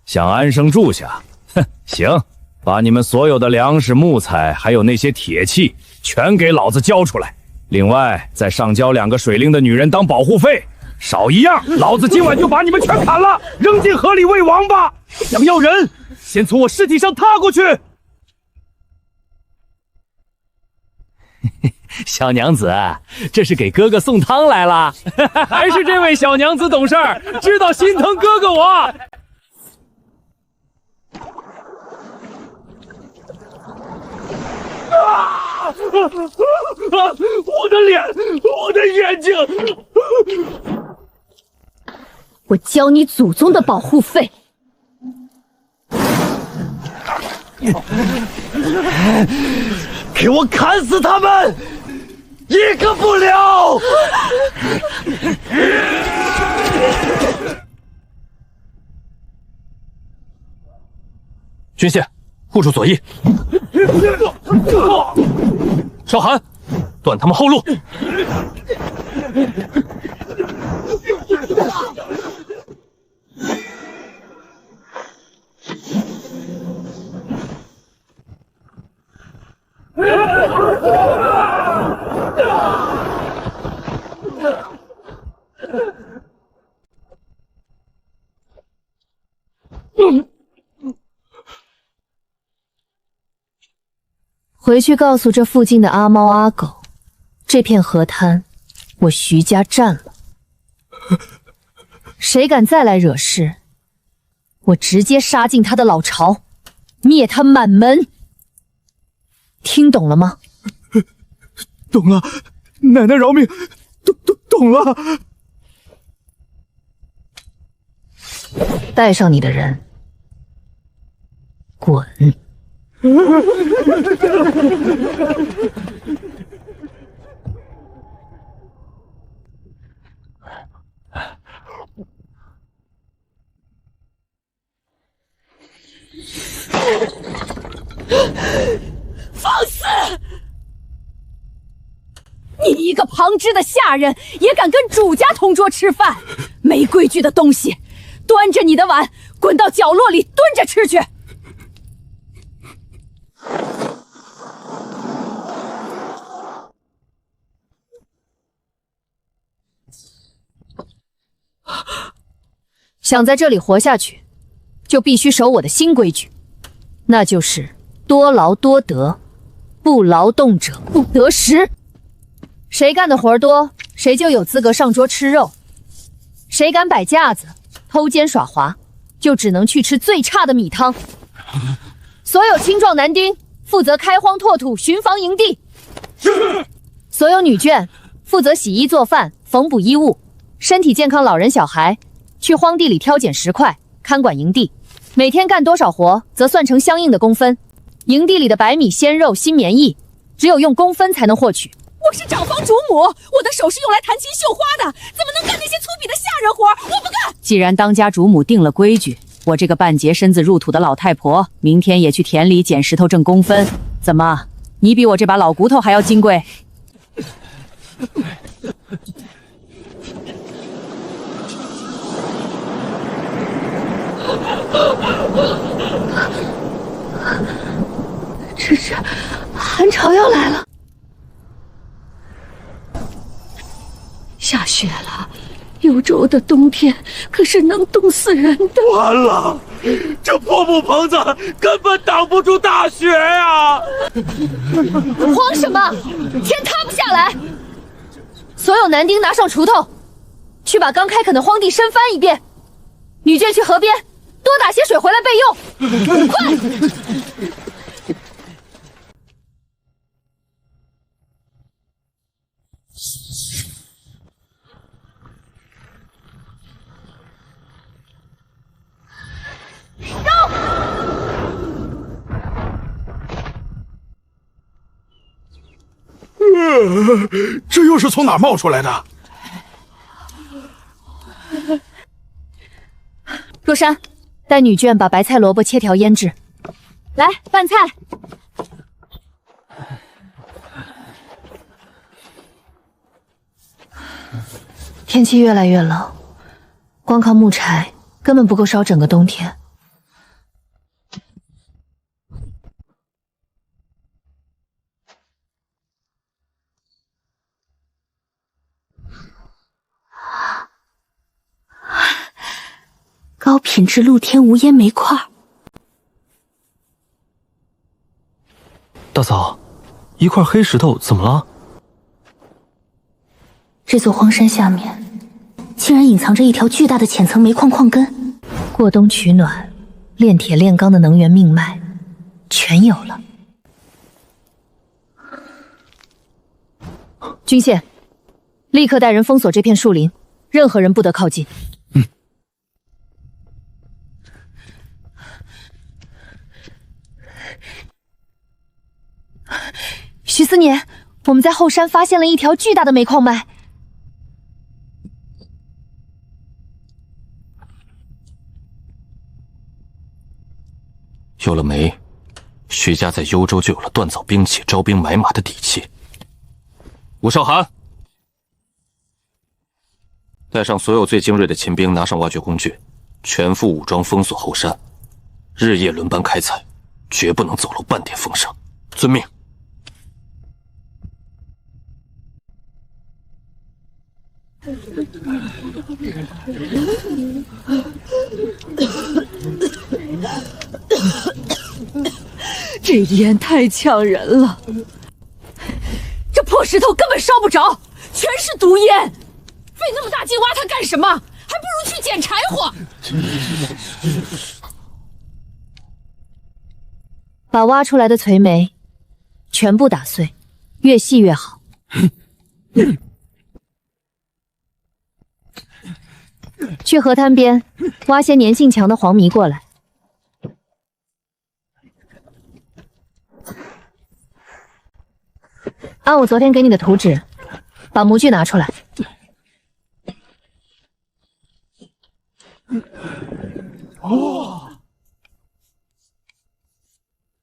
想安生住下？哼，行，把你们所有的粮食、木材，还有那些铁器，全给老子交出来。另外，再上交2个水灵的女人当保护费，少一样，老子今晚就把你们全砍了，扔进河里喂王八。想要人，先从我尸体上踏过去。小娘子，这是给哥哥送汤来了。还是这位小娘子懂事儿，知道心疼哥哥我。我的脸，我的眼睛！我交你祖宗的保护费。给我砍死他们，一个不留！军械，护住左翼。少寒，断他们后路。回去告诉这附近的阿猫阿狗，这片河滩我徐家占了。谁敢再来惹事，我直接杀进他的老巢，灭他满门。听懂了吗？懂了，奶奶饶命，懂了。带上你的人，滚！放肆！你一个旁支的下人，也敢跟主家同桌吃饭？没规矩的东西！端着你的碗，滚到角落里蹲着吃去！想在这里活下去，就必须守我的新规矩，那就是多劳多得，不劳动者不得食。谁干的活多，谁就有资格上桌吃肉；谁敢摆架子、偷奸耍滑，就只能去吃最差的米汤。所有青壮男丁负责开荒拓土、巡防营地；所有女眷负责洗衣做饭、缝补衣物；身体健康老人小孩去荒地里挑拣石块，看管营地。每天干多少活，则算成相应的工分。营地里的白米、鲜肉、新棉衣，只有用工分才能获取。我是长房主母，我的手是用来弹琴绣花的，怎么能干那些粗鄙的下人活？我不干！既然当家主母定了规矩，我这个半截身子入土的老太婆，明天也去田里捡石头挣工分。怎么，你比我这把老骨头还要金贵？这是寒潮要来了，下雪了。幽州的冬天可是能冻死人的。完了，这破木棚子根本挡不住大雪呀！慌什么？天塌不下来！所有男丁拿上锄头，去把刚开垦的荒地深翻一遍。女眷去河边多打些水回来备用，快！这又是从哪儿冒出来的？若山，带女眷把白菜萝卜切条腌制。来，拌菜。天气越来越冷，光靠木柴根本不够烧整个冬天。高品质露天无烟煤块。大嫂，一块黑石头怎么了？这座荒山下面，竟然隐藏着一条巨大的浅层煤矿矿根。过冬取暖、炼铁炼钢的能源命脉，全有了。军宪，立刻带人封锁这片树林，任何人不得靠近。徐思年，我们在后山发现了一条巨大的煤矿脉。有了煤，徐家在幽州就有了锻造兵器、招兵买马的底气。吴少涵，带上所有最精锐的秦兵，拿上挖掘工具，全副武装封锁后山，日夜轮班开采，绝不能走漏半点风声。遵命。这烟太呛人了，这破石头根本烧不着，全是毒烟。费那么大劲挖它干什么？还不如去捡柴火。把挖出来的垂煤全部打碎，越细越好。去河滩边挖些粘性强的黄醚过来。按我昨天给你的图纸，把模具拿出来。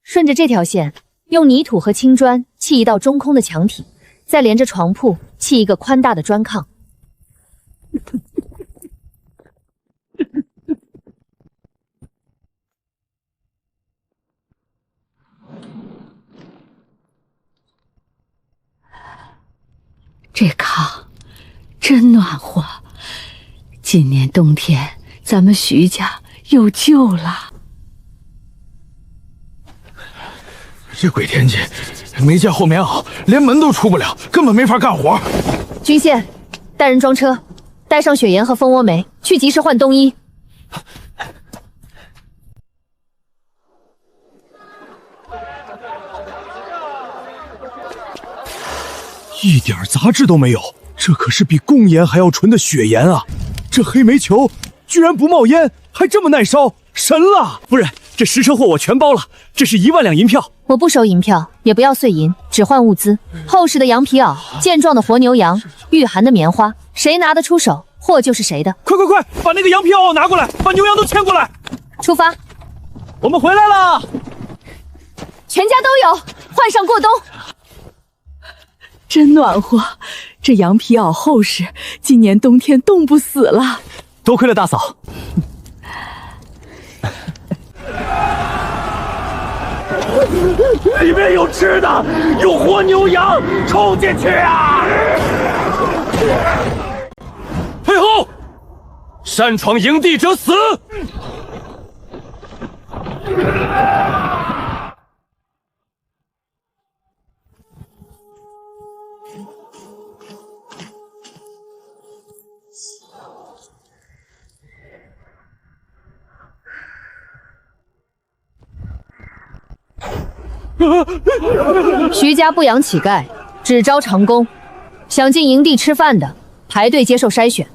顺着这条线，用泥土和青砖砌一道中空的墙体，再连着床铺砌一个宽大的砖炕。这炕真暖和，今年冬天咱们徐家有救了。这鬼天气，没见厚棉袄，连门都出不了，根本没法干活。军宪，带人装车，带上雪盐和蜂窝煤，去集市换冬衣。一点杂质都没有，这可是比贡盐还要纯的雪盐啊！这黑煤球居然不冒烟，还这么耐烧，神了！夫人，这10车货我全包了，这是1万两银票。我不收银票，也不要碎银，只换物资。厚实的羊皮袄，健壮的活牛羊，御寒的棉花，谁拿得出手，货就是谁的。快快快，把那个羊皮袄拿过来，把牛羊都牵过来。出发，我们回来了，全家都有，换上过冬。真暖和，这羊皮袄厚实，今年冬天冻不死了。多亏了大嫂。里面有吃的，有活牛羊，冲进去啊！退后！擅闯营地者死！徐家不养乞丐，只招长工。想进营地吃饭的，排队接受筛选。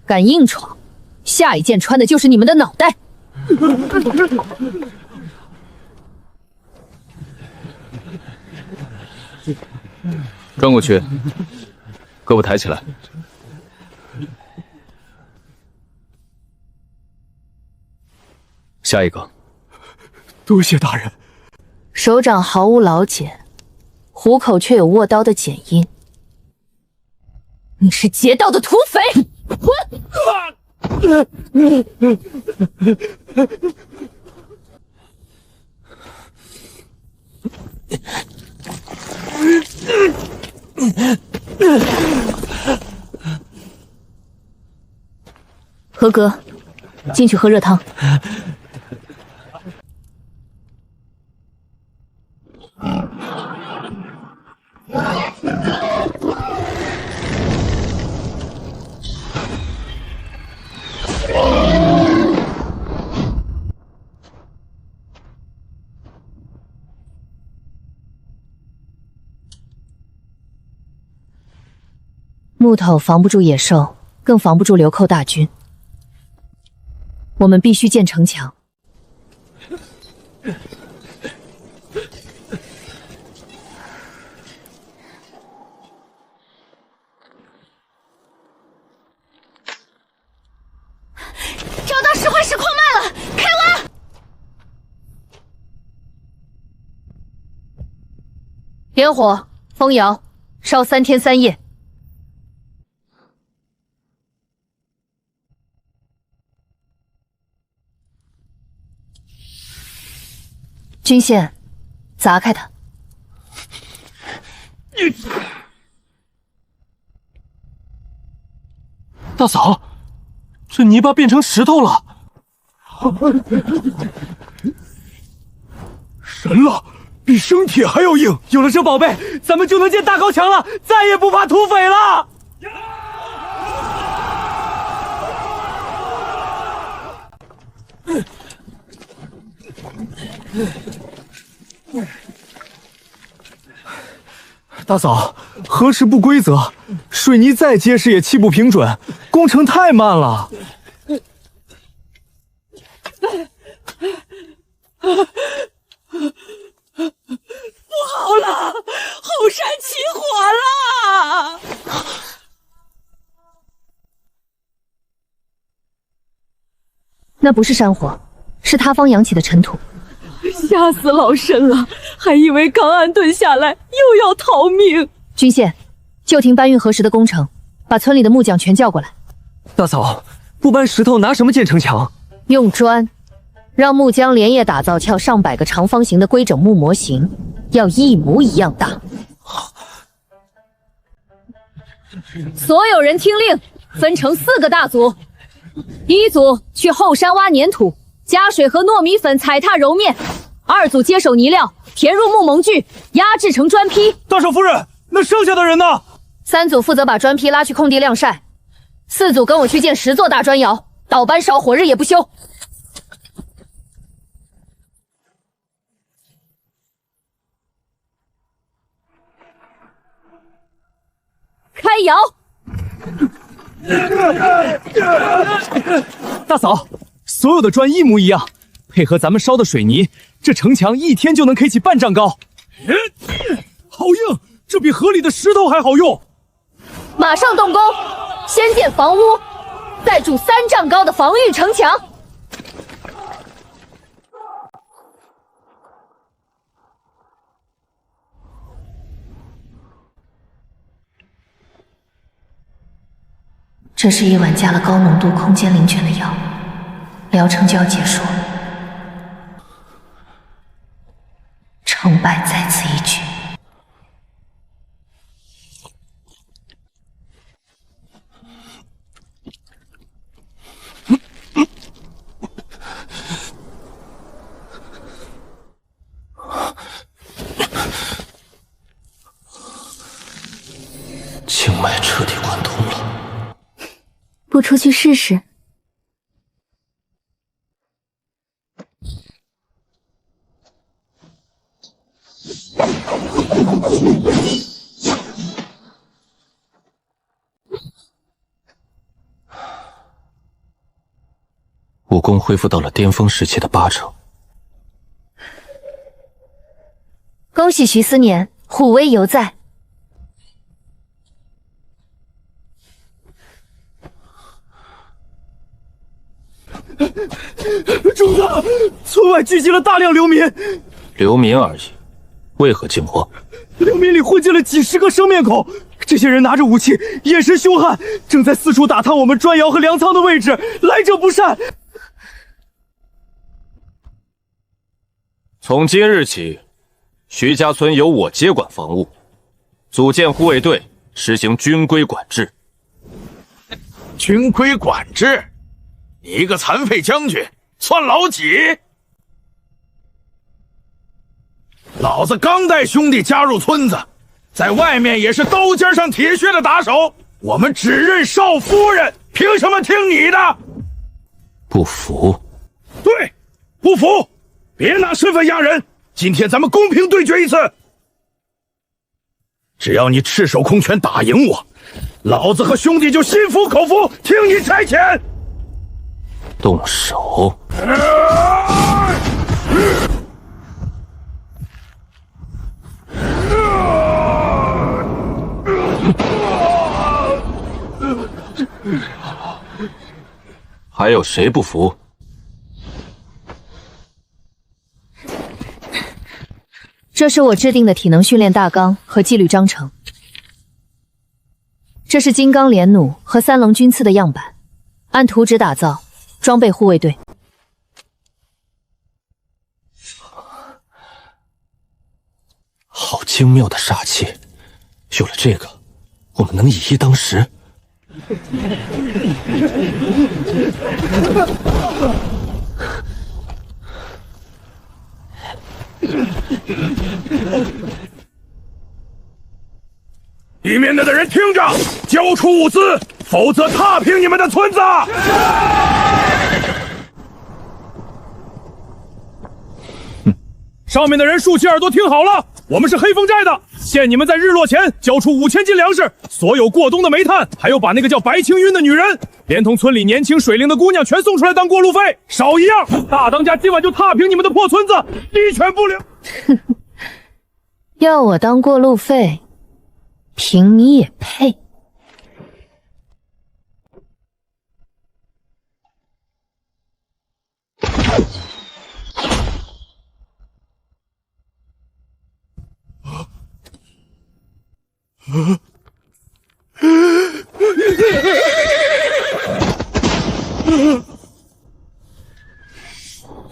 敢硬闯，下一剑穿的就是你们的脑袋。转过去，胳膊抬起来。下一个。多谢大人。手掌毫无老茧，虎口却有握刀的剪音。你是劫道的土匪！滚！合格，进去喝热汤。木头防不住野兽，更防不住流寇大军。我们必须建城墙。找到石灰石矿脉了，开挖！点火，封窑，烧3天3夜。军线，砸开它。大嫂，这泥巴变成石头了。神了，比生铁还要硬！有了这宝贝，咱们就能建大高墙了，再也不怕土匪了。大嫂，核实不规则，水泥再结实也砌不平准，工程太慢了。不好了，后山起火了！那不是山火，是塌方扬起的尘土。吓死老身了，还以为刚安顿下来又要逃命。军线，就停搬运核实的工程，把村里的木匠全叫过来。大嫂，不搬石头拿什么建城墙？用砖，让木匠连夜打造撬上百个长方形的规整木模型，要一模一样大。所有人听令，分成4个大组。1组去后山挖粘土，加水和糯米粉踩踏揉面。2组接手泥料，填入木模具，压制成砖坯。大少夫人，那剩下的人呢？3组负责把砖坯拉去空地晾晒，4组跟我去建10座大砖窑，倒班烧火，日夜不休。开窑！大嫂，所有的砖一模一样，配合咱们烧的水泥，这城墙1天就能开起半丈高。好硬，这比河里的石头还好用。马上动工，先建房屋，再筑3丈高的防御城墙。这是一碗加了高浓度空间灵泉的药，疗程就要结束了。成败在此一举。经脉彻底贯通了，不出去试试？武功恢复到了巅峰时期的80%。恭喜徐思年，虎威犹在。主子，村外聚集了大量流民。流民而已，为何惊慌？流民里混进了几10个生面孔，这些人拿着武器，眼神凶悍，正在四处打探我们砖窑和粮仓的位置，来者不善。从今日起，徐家村由我接管防务，组建护卫队，实行军规管制。军规管制？你一个残废将军，算老几？老子刚带兄弟加入村子，在外面也是刀尖上铁血的打手，我们只认少夫人，凭什么听你的？不服？对，不服！别拿身份压人，今天咱们公平对决一次。只要你赤手空拳打赢我，老子和兄弟就心服口服，听你差遣。动手！还有谁不服？这是我制定的体能训练大纲和纪律章程。这是金刚连弩和3龙军刺的样板，按图纸打造，装备护卫队。好精妙的杀气，有了这个，我们能以一当十。里面的人听着，交出物资，否则踏平你们的村子！上面的人竖起耳朵听好了，我们是黑风寨的，限你们在日落前交出5000斤粮食，所有过冬的煤炭，还有把那个叫白青云的女人，连同村里年轻水灵的姑娘全送出来当过路费，少一样，大当家今晚就踏平你们的破村子，一拳不留。要我当过路费，凭你也配？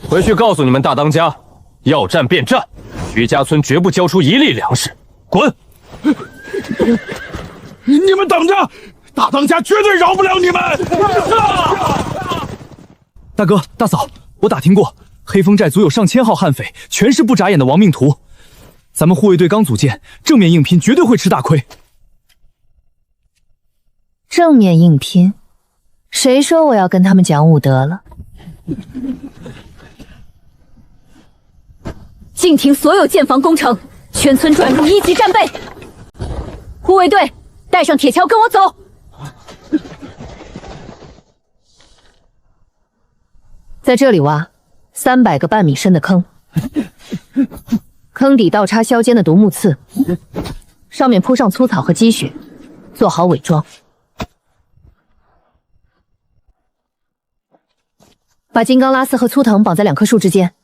回去告诉你们大当家，要战便战，徐家村绝不交出1粒粮食，滚！你们等着，大当家绝对饶不了你们！大哥大嫂，我打听过，黑风寨足有上千号悍匪，全是不眨眼的亡命徒。咱们护卫队刚组建，正面硬拼绝对会吃大亏。正面硬拼？谁说我要跟他们讲武德了？静停所有建房工程，全村转入1级战备。护卫队，带上铁锹跟我走。在这里挖300个半米深的坑，坑底倒插削尖的独木刺，上面铺上粗草和积雪，做好伪装。把金刚拉丝和粗藤绑在2棵树之间，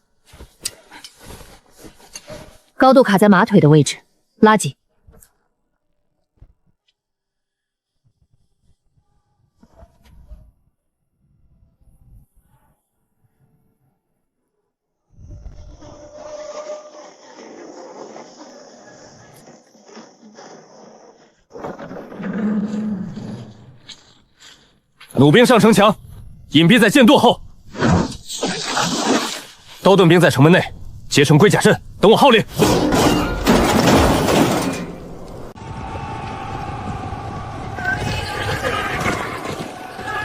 高度卡在马腿的位置，拉紧。弩兵上城墙，隐蔽在箭垛后。刀盾兵在城门内结成龟甲阵，等我号令。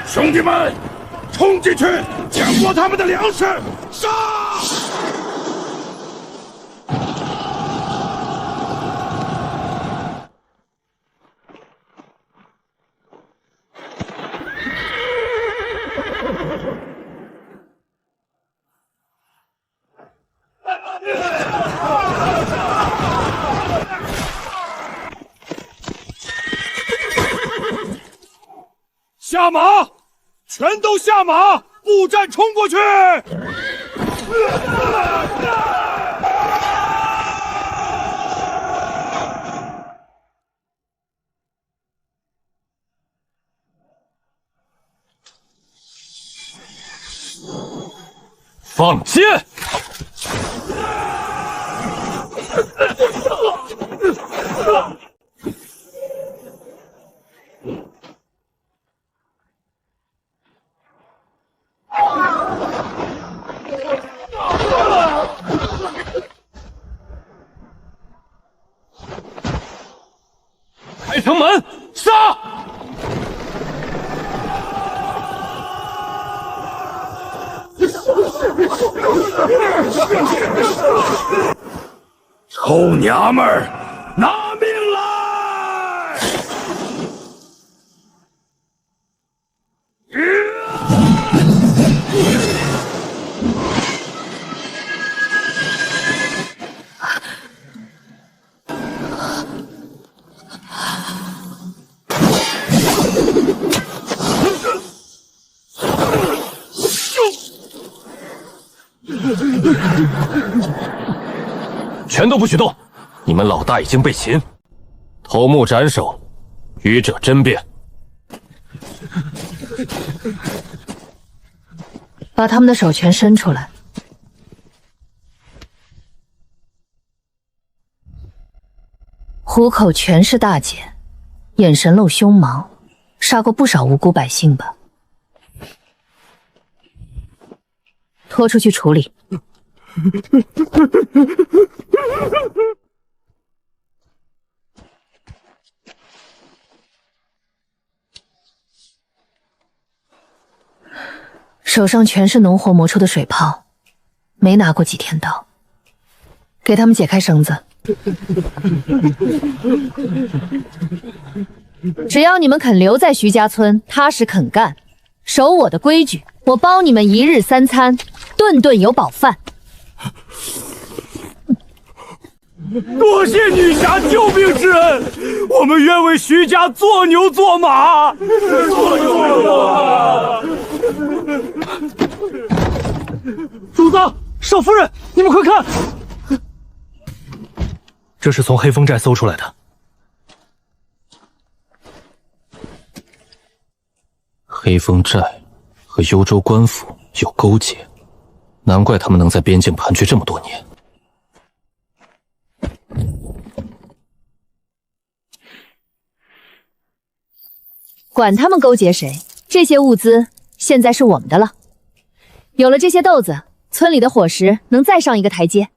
兄弟们，冲进去，抢夺他们的粮食！杀！下马！全都下马！步战冲过去！放箭！开城门，杀！臭娘们儿，拿命来！全都不许动！你们老大已经被擒，头目斩首，余者甄辩。把他们的手全伸出来。虎口全是大茧，眼神露凶芒，杀过不少无辜百姓吧？拖出去处理。手上全是浓火磨出的水泡，没拿过几天刀。给他们解开绳子。只要你们肯留在徐家村，踏实肯干，守我的规矩，我包你们1日3餐，顿顿有饱饭。多谢女侠救命之恩，我们愿为徐家做牛做马。做牛做马。主子，少夫人，你们快看，这是从黑风寨搜出来的。黑风寨和幽州官府有勾结，难怪他们能在边境盘踞这么多年。管他们勾结谁，这些物资现在是我们的了。有了这些豆子，村里的伙食能再上一个台阶。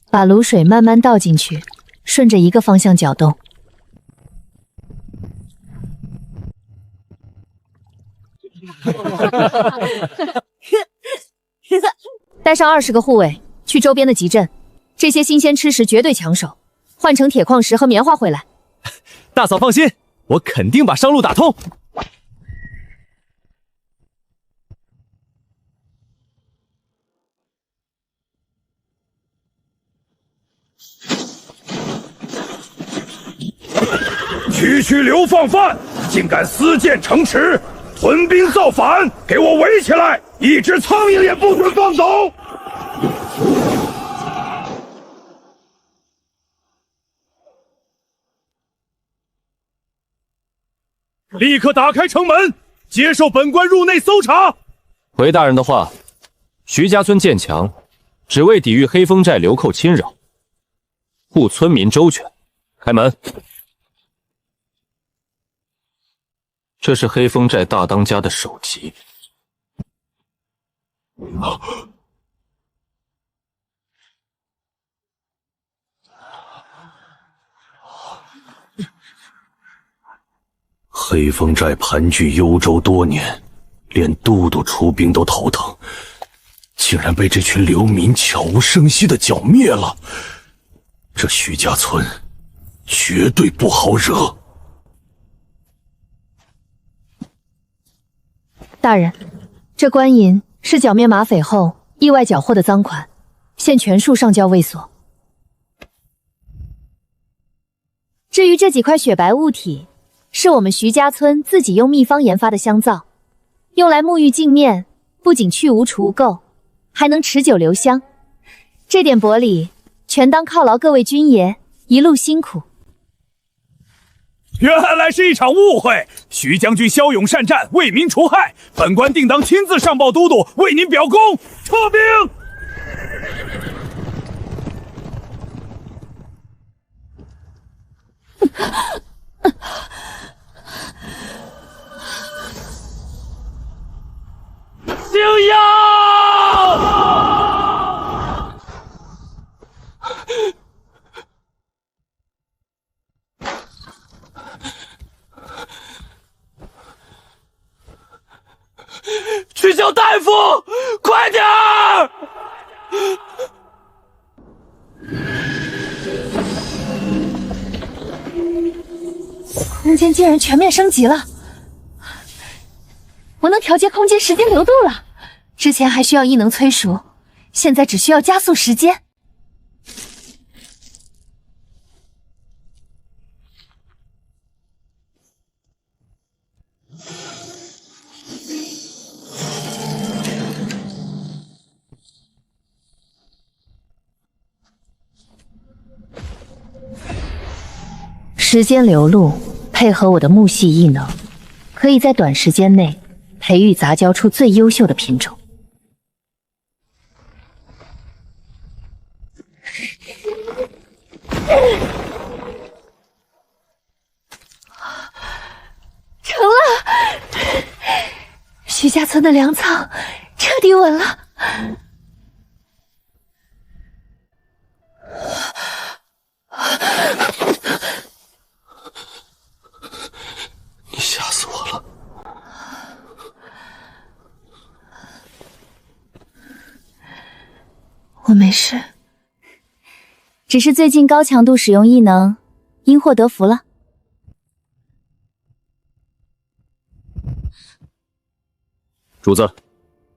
把卤水慢慢倒进去，顺着一个方向搅动。带上20个护卫去周边的集镇，这些新鲜吃食绝对抢手，换成铁矿石和棉花回来。大嫂放心，我肯定把商路打通。区流放犯，竟敢私建城池，屯兵造反，给我围起来，一只苍蝇也不准放走！立刻打开城门，接受本官入内搜查。回大人的话，徐家村建墙，只为抵御黑风寨流寇侵扰，护村民周全。开门。这是黑风寨大当家的首级。黑风寨盘踞幽州多年，连都督出兵都头疼，竟然被这群流民悄无声息地剿灭了。这徐家村绝对不好惹。大人，这官银是剿灭马匪后意外缴获的赃款，现全数上交卫所。至于这几块雪白物体，是我们徐家村自己用秘方研发的香皂，用来沐浴镜面，不仅去污除垢，还能持久留香。这点薄礼，全当犒劳各位军爷一路辛苦。原来是一场误会，徐将军骁勇善战，为民除害，本官定当亲自上报都督，为您表功。撤兵！星耀！去叫大夫，快点儿！空间竟然全面升级了，我能调节空间时间流动了。之前还需要异能催熟，现在只需要加速时间。时间流露，配合我的木系异能，可以在短时间内培育杂交出最优秀的品种。成了！徐家村的粮仓彻底稳了。你吓死我了！我没事，只是最近高强度使用异能，因祸得福了。主子，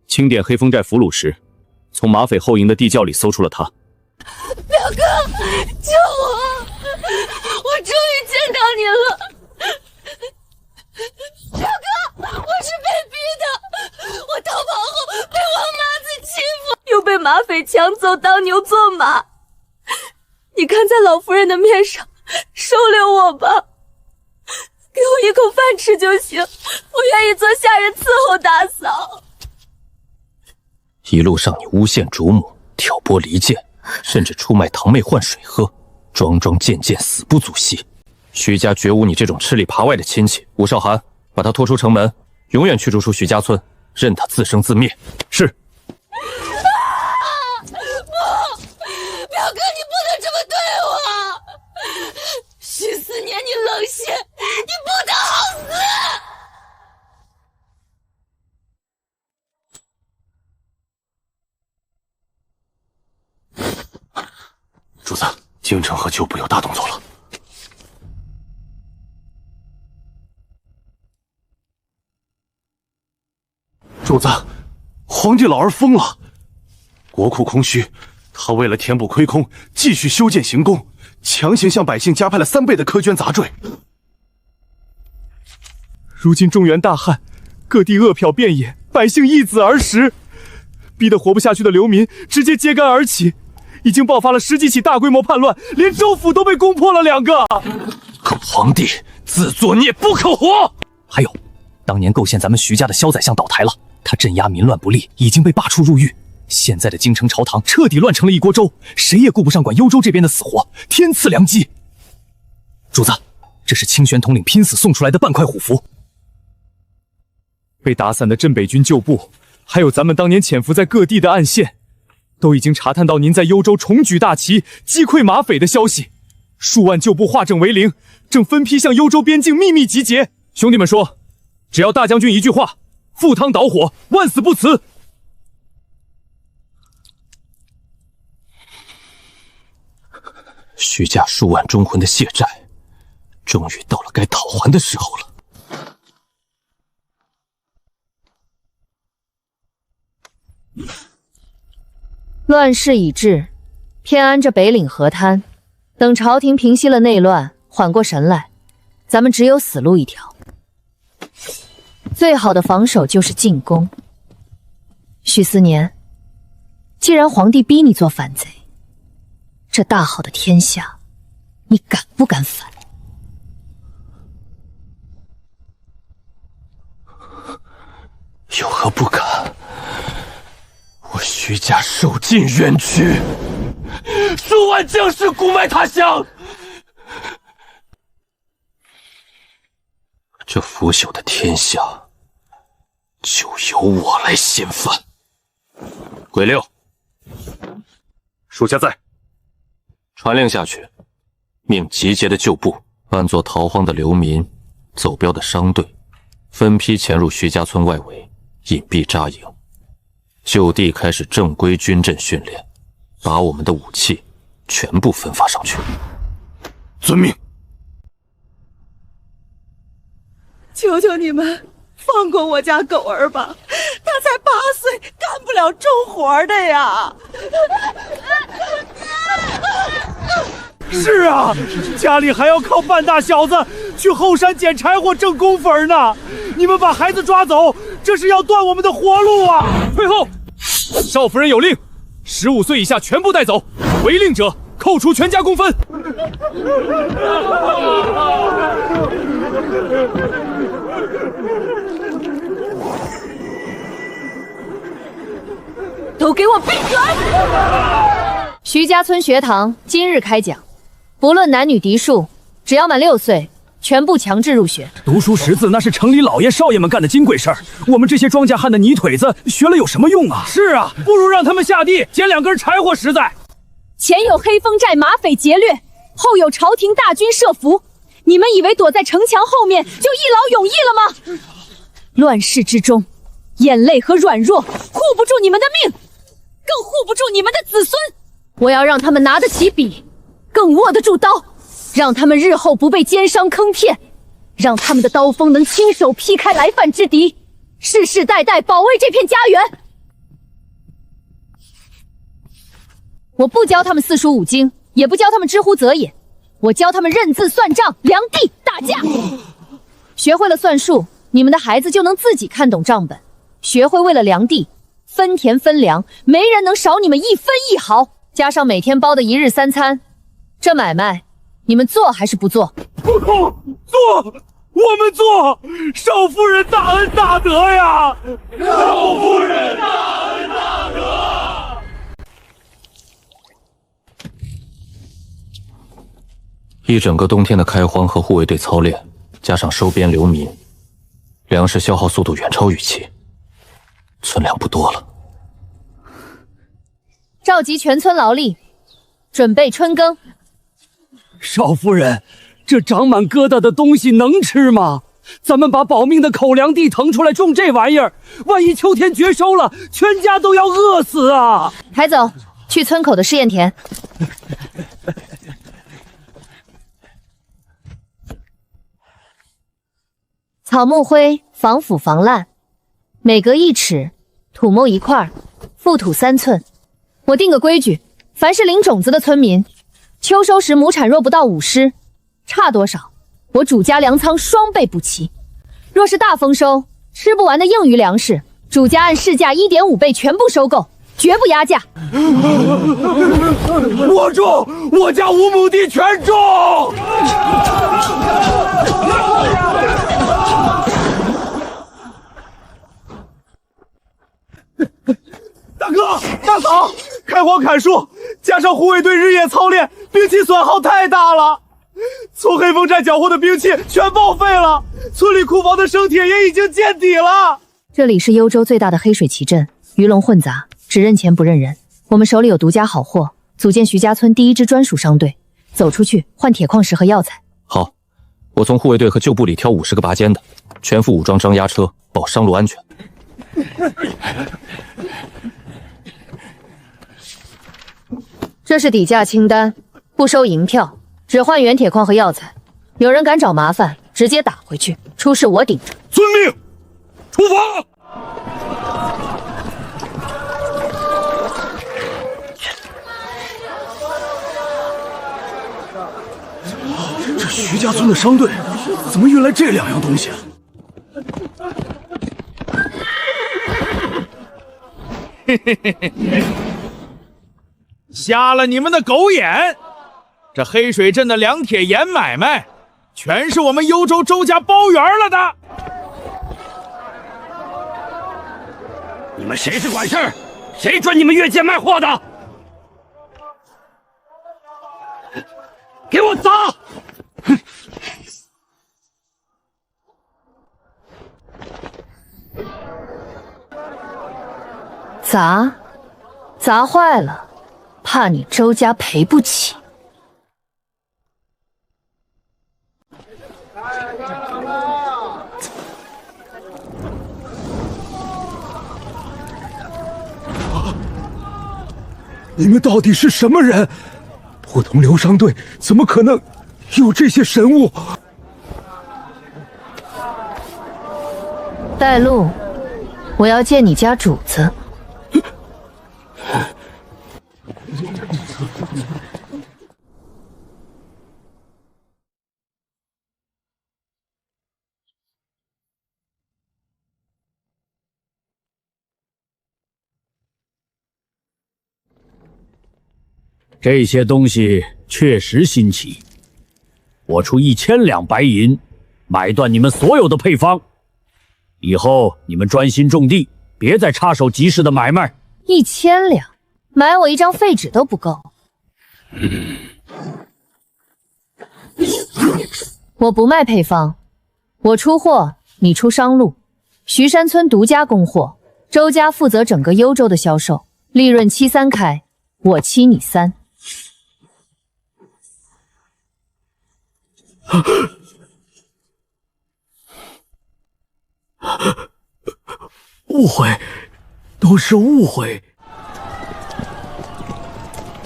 清点黑风寨俘虏时，从马匪后营的地窖里搜出了他。表哥，救我！我终于见到你了。表哥，我是被逼的，我逃跑后被王麻子欺负，又被马匪抢走当牛做马。你看在老夫人的面上，收留我吧，给我一口饭吃就行，我愿意做下人伺候打扫。一路上你诬陷主母，挑拨离间，甚至出卖堂妹换水喝，桩桩件件死不足惜。徐家绝无你这种吃里扒外的亲戚。吴少涵，把他拖出城门，永远驱逐出徐家村，任他自生自灭。是。不，表哥，你不能这么对我。许4年你冷血，你不得好死。主子，京城和旧部有大动作了。主子，皇帝老儿疯了，国库空虚，他为了填补亏空，继续修建行宫，强行向百姓加派了3倍的苛捐杂税。如今中原大旱，各地饿殍遍野，百姓易子而食，逼得活不下去的流民直接揭竿而起，已经爆发了10几起大规模叛乱，连州府都被攻破了2个。可皇帝自作孽不可活。还有，当年构陷咱们徐家的萧宰相倒台了，他镇压民乱不力，已经被罢黜入狱。现在的京城朝堂彻底乱成了一锅粥，谁也顾不上管幽州这边的死活，天赐良机。主子，这是清玄统领拼死送出来的半块虎符。被打散的镇北军旧部，还有咱们当年潜伏在各地的暗线，都已经查探到您在幽州重举大旗，击溃马匪的消息。数万旧部化整为零，正分批向幽州边境秘密集结。兄弟们说，只要大将军一句话，赴汤蹈火，万死不辞。徐家数万忠魂的血债，终于到了该讨还的时候了。乱世已至，偏安着北岭河滩，等朝廷平息了内乱，缓过神来，咱们只有死路一条。最好的防守就是进攻。许思年，既然皇帝逼你做反贼，这大好的天下，你敢不敢反？有何不敢？我徐家受尽冤屈，数万将士骨脉他乡，这腐朽的天下就由我来掀翻。鬼六，属下在。传令下去，命集结的旧部按作逃荒的流民、走镖的商队，分批潜入徐家村外围，隐蔽扎营，就地开始正规军阵训练，把我们的武器全部分发上去。遵命。求求你们放过我家狗儿吧，他才8岁，干不了重活的呀。是啊，家里还要靠半大小子去后山捡柴火挣工粉呢。你们把孩子抓走，这是要断我们的活路啊！退后！少夫人有令，15岁以下全部带走，违令者扣除全家公分。都给我闭嘴！徐家村学堂今日开讲，不论男女嫡庶，只要满6岁，全部强制入学。读书识字那是城里老爷少爷们干的金贵事儿，我们这些庄稼汉的泥腿子学了有什么用啊？是啊，不如让他们下地捡2根柴火实在。前有黑风寨马匪劫掠，后有朝廷大军设伏，你们以为躲在城墙后面就一劳永逸了吗？乱世之中，眼泪和软弱护不住你们的命，更护不住你们的子孙。我要让他们拿得起笔，更握得住刀，让他们日后不被奸商坑骗，让他们的刀锋能亲手劈开来犯之敌，世世代代保卫这片家园。我不教他们四书五经，也不教他们知乎则也，我教他们认字算账、量地打架。学会了算术，你们的孩子就能自己看懂账本；学会为了量地分田分粮，没人能少你们1分1毫。加上每天包的1日3餐，这买卖你们做还是不做？不空做，我们做。少夫人大恩大德呀！少夫人大恩大德。一整个冬天的开荒和护卫队操练，加上收编流民，粮食消耗速度远超预期，存粮不多了。召集全村劳力，准备春耕。少夫人，这长满疙瘩的东西能吃吗？咱们把保命的口粮地腾出来种这玩意儿，万一秋天绝收了，全家都要饿死啊！抬走，去村口的试验田。草木灰防腐防烂，每隔1尺土埋1块，覆土3寸。我定个规矩，凡是领种子的村民，秋收时亩产若不到5尸，差多少，我主家粮仓双倍补齐。若是大丰收，吃不完的剩余粮食，主家按市价1.5倍全部收购，绝不压价。我种，我家5亩地全种。大哥大嫂，开荒砍树，加上护卫队日夜操练，兵器损耗太大了。从黑风寨缴获的兵器全报废了，村里库房的生铁也已经见底了。这里是幽州最大的黑水旗阵，鱼龙混杂，只认钱不认人。我们手里有独家好货，组建徐家村第一支专属商队，走出去换铁矿石和药材。好，我从护卫队和旧部里挑50个拔尖的，全副武装装押车，保商路安全。这是底价清单，不收银票，只换原铁矿和药材。有人敢找麻烦，直接打回去，出事我顶着。遵命，出发。这徐家村的商队怎么运来这2样东西？瞎了你们的狗眼！这黑水镇的两铁盐买卖，全是我们幽州周家包圆了的。你们谁是管事儿？谁准你们越界卖货的？给我砸！砸坏了，怕你周家赔不起。你们到底是什么人？普通流商队怎么可能有这些神物？带路，我要见你家主子。这些东西确实新奇，我出1000两白银，买断你们所有的配方。以后你们专心种地，别再插手集市的买卖。1000两，买我一张废纸都不够。我不卖配方，我出货，你出商路。徐山村独家供货，周家负责整个幽州的销售，利润7-3开，我7你3。误会，都是误会。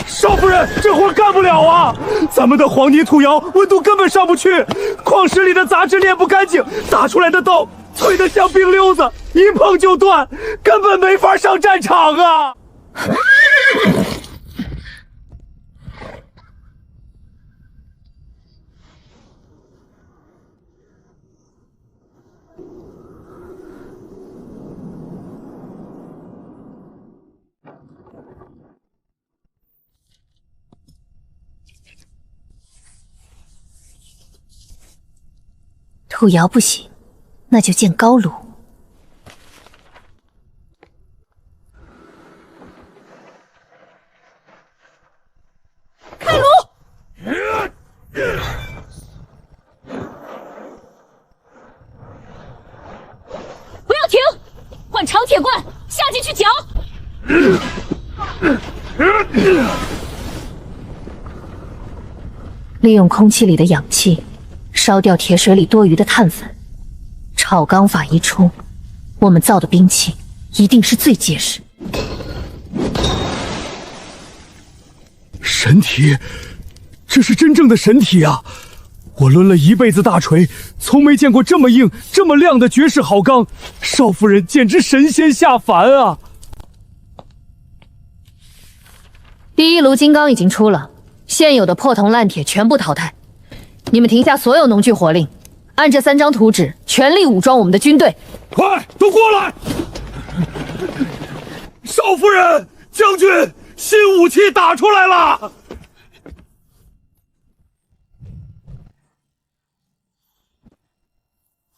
少夫人，这活干不了啊！咱们的黄泥土窑温度根本上不去，矿石里的杂质炼不干净，打出来的豆脆得像冰溜子，一碰就断，根本没法上战场啊！土窑不行，那就建高炉。开炉！不要停，换长铁罐下进去搅。利用空气里的氧气。烧掉铁水里多余的碳粉，炒钢法一冲，我们造的兵器一定是最结实。神体，这是真正的神体啊！我抡了一辈子大锤，从没见过这么硬、这么亮的绝世好钢，少夫人简直神仙下凡啊！第一炉金刚已经出了，现有的破铜烂铁全部淘汰。你们停下所有农具活令，按这3张图纸全力武装我们的军队。快，都过来！少夫人，将军，新武器打出来了！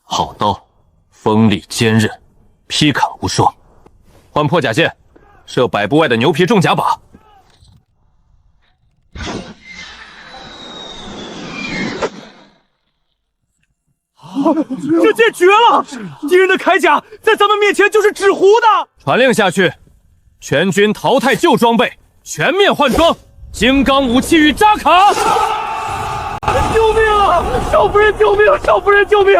好刀，锋利坚韧，劈砍无双。换破甲线，设100步外的牛皮重甲靶。这剑绝了！敌人的铠甲在咱们面前就是纸糊的。传令下去，全军淘汰旧装备，全面换装，金刚武器与扎卡。救命啊！少夫人救命！少夫人救命！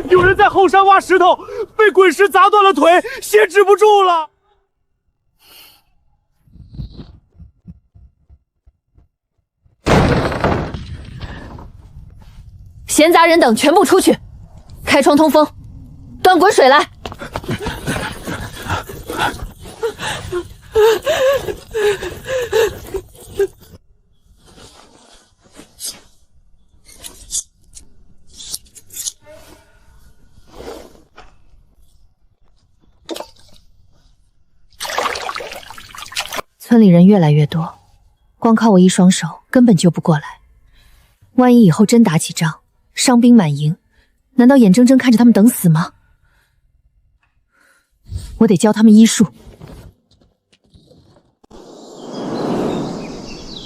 有人在后山挖石头，被滚石砸断了腿，血止不住了。闲杂人等全部出去，开窗通风，端滚水来。村里人越来越多，光靠我一双手根本救不过来。万一以后真打起仗，伤兵满营，难道眼睁睁看着他们等死吗？我得教他们医术。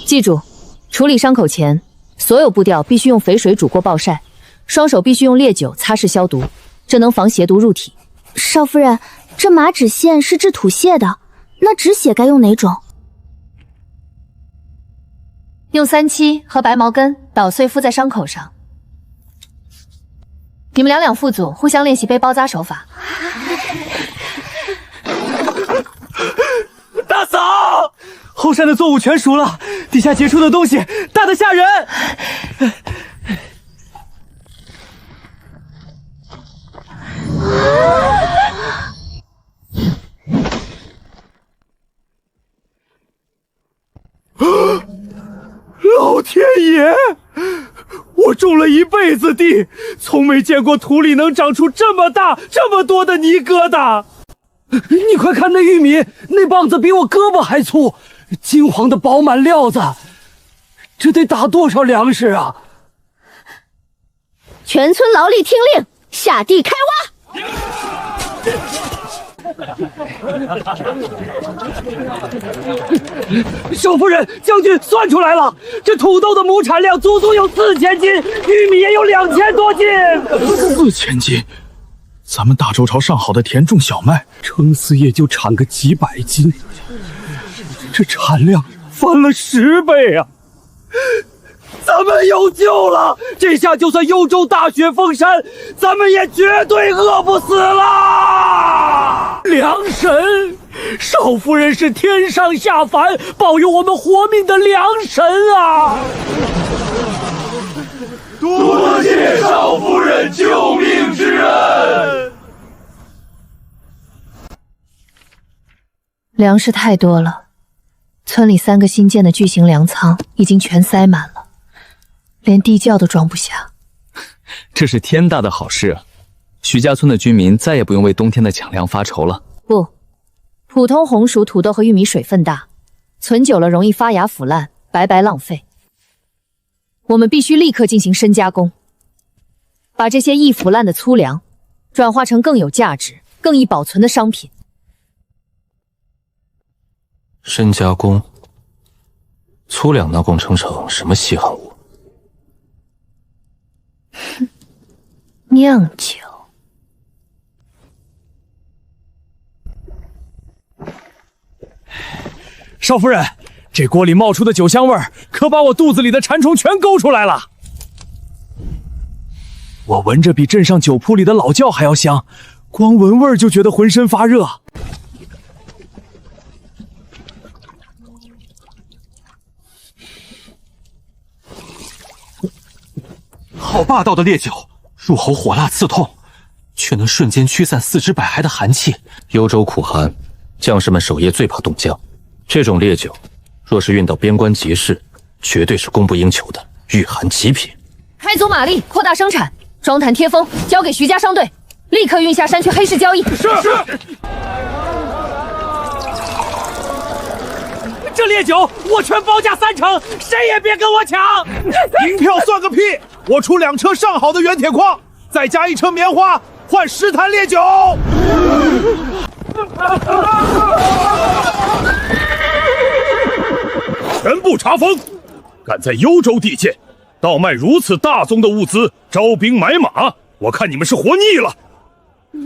记住，处理伤口前，所有步调必须用肥水煮过暴晒，双手必须用烈酒擦拭消毒，这能防邪毒入体。少夫人，这麻脂线是治吐泻的，那止血该用哪种？用3七和白茅根捣碎敷在伤口上。你们两副组互相练习背包扎手法。大嫂，后山的作物全熟了，底下结出的东西大得吓人。老天爷！我种了一辈子地，从没见过土里能长出这么大、这么多的泥疙瘩。你快看那玉米，那棒子比我胳膊还粗，金黄的饱满料子，这得打多少粮食啊！全村劳力听令，下地开挖。少夫人，将军算出来了，这土豆的亩产量足足有4000斤，玉米也有2000多斤。4000斤，咱们大周朝上好的田种小麦，撑死也就产个几百斤，这产量翻了10倍啊！咱们有救了！这下就算幽州大雪封山，咱们也绝对饿不死了！良神，少夫人是天上下凡保佑我们活命的良神啊！多谢少夫人救命之恩。粮食太多了，村里3个新建的巨型粮仓已经全塞满了。连地窖都装不下，这是天大的好事啊！徐家村的居民再也不用为冬天的抢粮发愁了。不，普通红薯、土豆和玉米水分大，存久了容易发芽腐烂，白白浪费。我们必须立刻进行深加工，把这些易腐烂的粗粮转化成更有价值、更易保存的商品。深加工，粗粮能工成什么稀罕物？酿酒。少夫人，这锅里冒出的酒香味儿，可把我肚子里的馋虫全勾出来了。我闻着比镇上酒铺里的老窖还要香，光闻味儿就觉得浑身发热。好霸道的烈酒，入喉火辣刺痛，却能瞬间驱散4肢百骸的寒气。幽州苦寒，将士们守夜最怕冻僵。这种烈酒，若是运到边关集市，绝对是供不应求的御寒极品。开足马力，扩大生产，装坛贴封，交给徐家商队，立刻运下山去黑市交易。是。这烈酒我全包价30%，谁也别跟我抢！银票算个屁！我出2车上好的原铁矿，再加1车棉花，换10坛烈酒。全部查封！敢在幽州地界倒卖如此大宗的物资，招兵买马，我看你们是活腻了。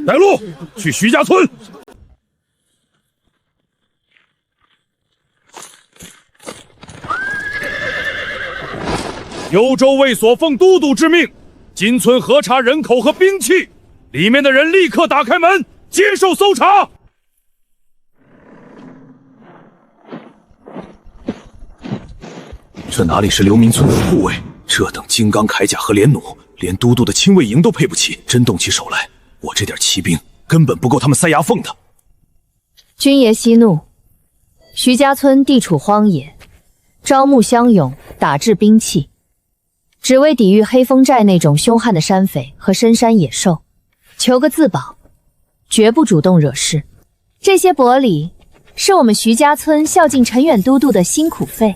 带路去徐家村。幽州卫所奉都督之命，今村核查人口和兵器，里面的人立刻打开门，接受搜查。这哪里是流民村的护卫？这等金刚铠甲和连弩，连都督的亲卫营都配不起。真动起手来，我这点骑兵根本不够他们塞牙缝的。军爷息怒，徐家村地处荒野，招募乡勇，打制兵器，只为抵御黑风寨那种凶悍的山匪和深山野兽，求个自保，绝不主动惹事。这些薄礼是我们徐家村孝敬陈远都督的辛苦费。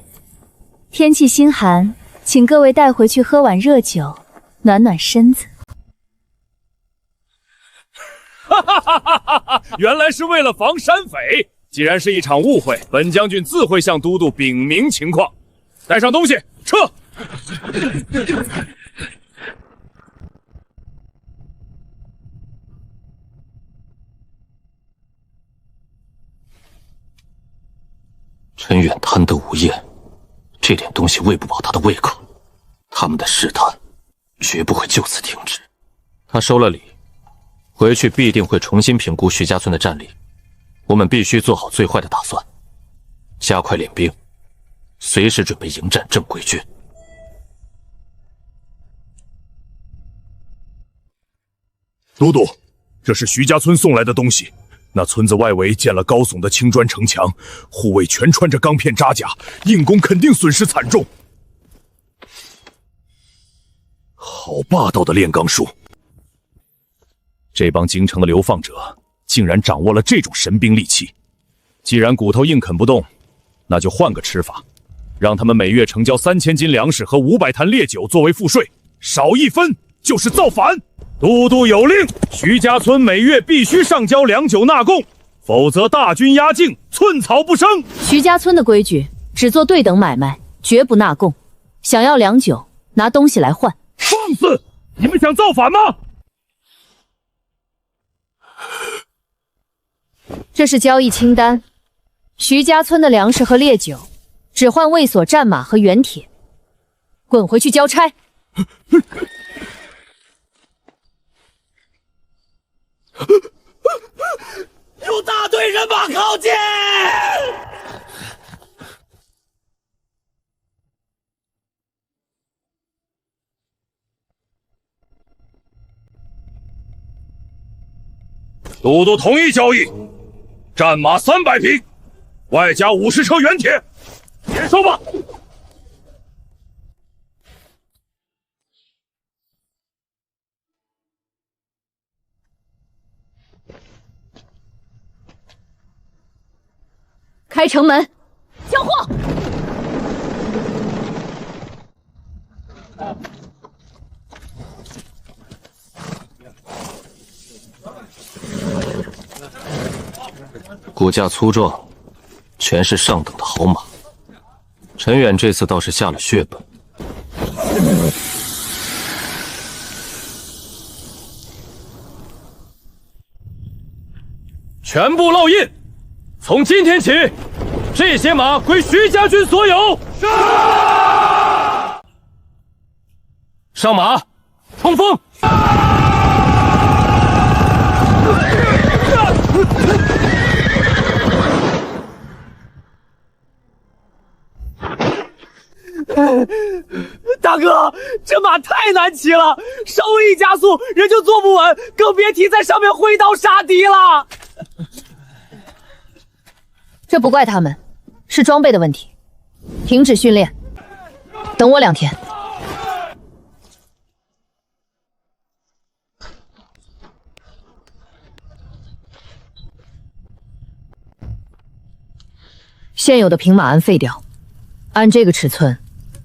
天气心寒，请各位带回去喝碗热酒，暖暖身子。哈哈哈哈哈！原来是为了防山匪。既然是一场误会，本将军自会向都督禀明情况。带上东西，撤！陈远贪得无厌，这点东西喂不饱他的胃口，他们的试探绝不会就此停止。他收了礼，回去必定会重新评估徐家村的战力，我们必须做好最坏的打算，加快练兵，随时准备迎战正规军。都督，这是徐家村送来的东西。那村子外围建了高耸的青砖城墙，护卫全穿着钢片扎甲，硬攻肯定损失惨重。好霸道的炼钢术！这帮京城的流放者竟然掌握了这种神兵利器。既然骨头硬啃不动，那就换个吃法，让他们每月呈交3000斤粮食和500坛烈酒作为赋税，少1分就是造反。都督有令，徐家村每月必须上交粮酒纳贡，否则大军压境，寸草不生。徐家村的规矩，只做对等买卖，绝不纳贡。想要粮酒，拿东西来换。放肆！你们想造反吗？这是交易清单，徐家村的粮食和烈酒，只换卫所战马和原铁。滚回去交差。有大队人马靠近！都督同意交易，战马300匹，外加50车原铁，接收吧。开城门，交货！骨架粗壮，全是上等的好马。陈远这次倒是下了血本。全部烙印！从今天起，这些马归徐家军所有。是。上马，冲锋！大哥，这马太难骑了，稍微一加速，人就坐不稳，更别提在上面挥刀杀敌了。这不怪他们，是装备的问题。停止训练，等我2天。现有的平马鞍废掉，按这个尺寸，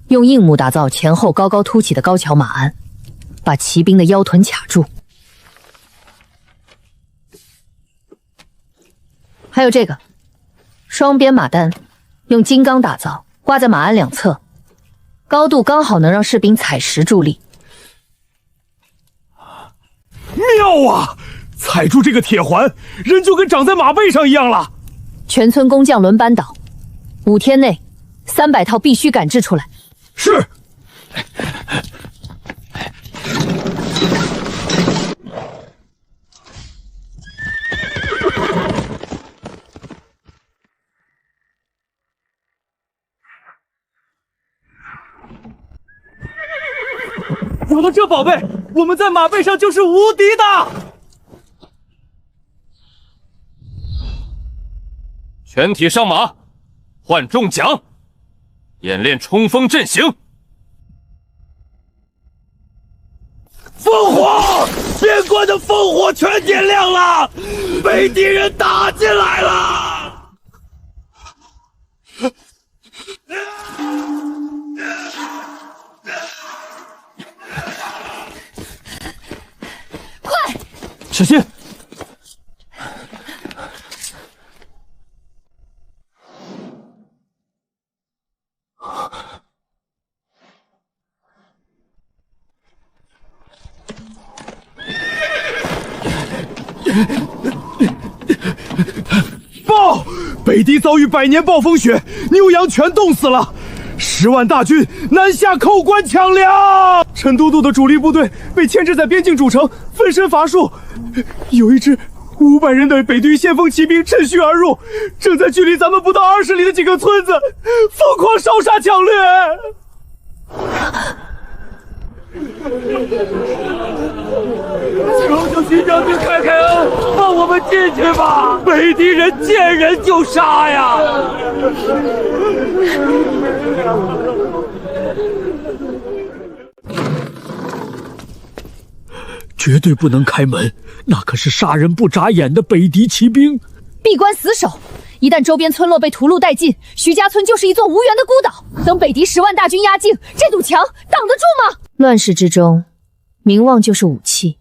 用硬木打造前后高高凸起的高桥马鞍，把骑兵的腰臀卡住。还有这个。双边马担，用金刚打造，挂在马鞍两侧，高度刚好能让士兵踩实助力。妙啊！踩住这个铁环，人就跟长在马背上一样了。全村工匠轮班倒，5天内300套必须赶制出来。是。有了这宝贝，我们在马背上就是无敌的。全体上马，换重甲，演练冲锋阵型。烽火，边关的烽火全点亮了，被敌人打进来了。快！小心！报！北狄遭遇100年暴风雪，牛羊全冻死了。10万大军南下扣关抢粮，陈都督的主力部队被牵制在边境主城，分身乏术。有一支500人的北狄先锋骑兵趁虚而入，正在距离咱们不到20里的几个村子疯狂烧杀抢掠。求求徐将军开开恩，放我们进去吧！北狄人见人就杀呀！绝对不能开门，那可是杀人不眨眼的北狄骑兵。闭关死守，一旦周边村落被屠戮殆尽，徐家村就是一座无援的孤岛。等北狄10万大军压境，这堵墙挡得住吗？乱世之中，名望就是武器。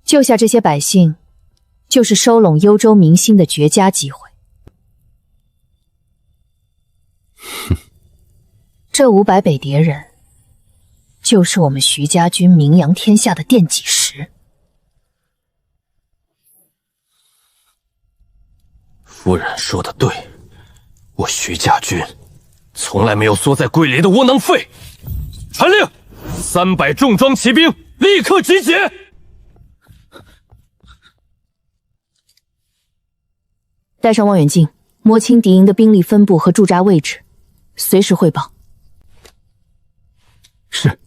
救下这些百姓，就是收拢幽州民心的绝佳机会。这500北狄人，就是我们徐家军名扬天下的奠基石。夫人说的对，我徐家军从来没有缩在柜里的窝囊废。传令，300重装骑兵立刻集结。带上望远镜，摸清敌营的兵力分布和驻扎位置，随时汇报。是。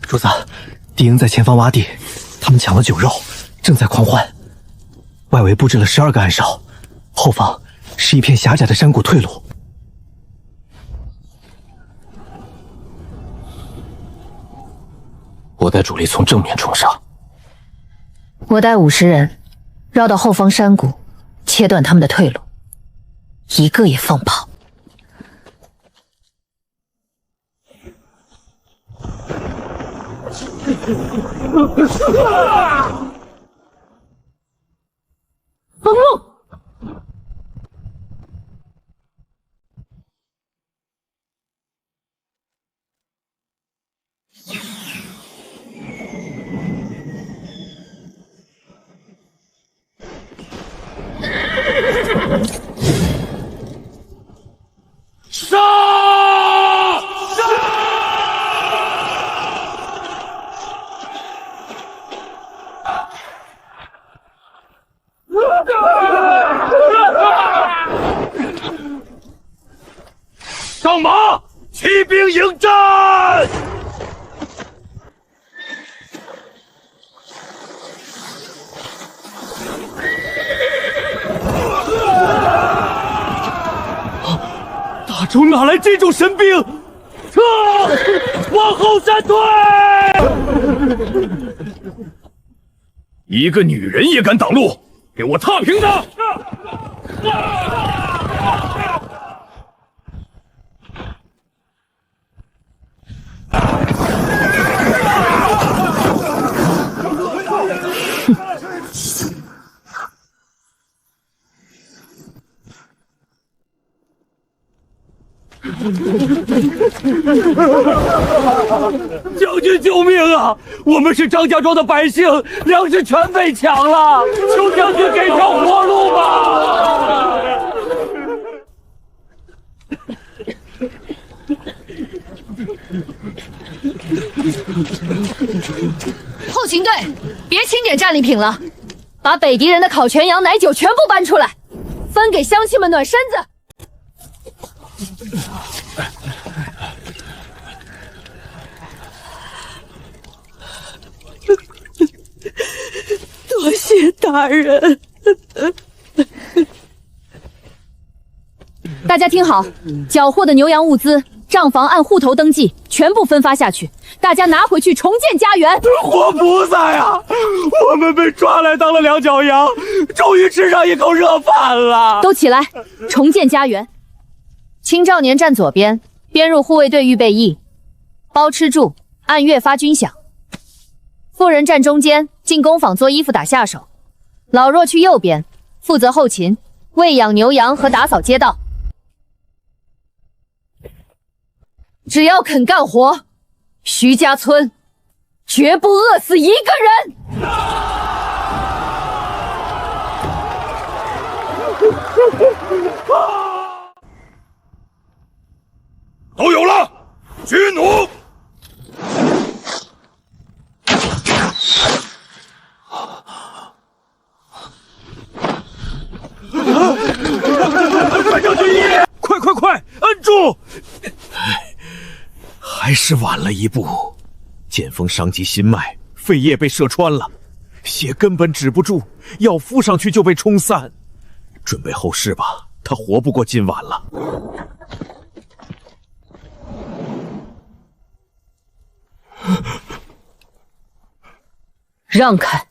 主子，敌营在前方洼地，他们抢了酒肉，正在狂欢。外围布置了12个暗哨，后方是一片狭窄的山谷退路。我带主力从正面冲上，我带50人绕到后方山谷，切断他们的退路，一个也放跑。封路！杀！上马，骑兵迎战！大周哪来这种神兵？撤！往后闪退！一个女人也敢挡路，给我踏平他！将军救命啊！我们是张家庄的百姓，粮食全被抢了，求将军给条活路吧！后勤队，别清点战利品了，把北狄人的烤全羊、奶酒全部搬出来，分给乡亲们暖身子。多谢大人。大家听好，缴获的牛羊物资，账房按户头登记，全部分发下去。大家拿回去重建家园。活菩萨呀，我们被抓来当了两脚羊，终于吃上一口热饭了。都起来，重建家园。青少年站左边，编入护卫队预备役，包吃住，按月发军饷。妇人站中间，进工坊做衣服打下手。老弱去右边，负责后勤，喂养牛羊和打扫街道。只要肯干活，徐家村绝不饿死一个人。都有了，举弩！快将军爷！快，摁住！还是晚了一步，剑锋伤及心脉，肺叶被射穿了，血根本止不住，药敷上去就被冲散。准备后事吧，他活不过今晚了。让开！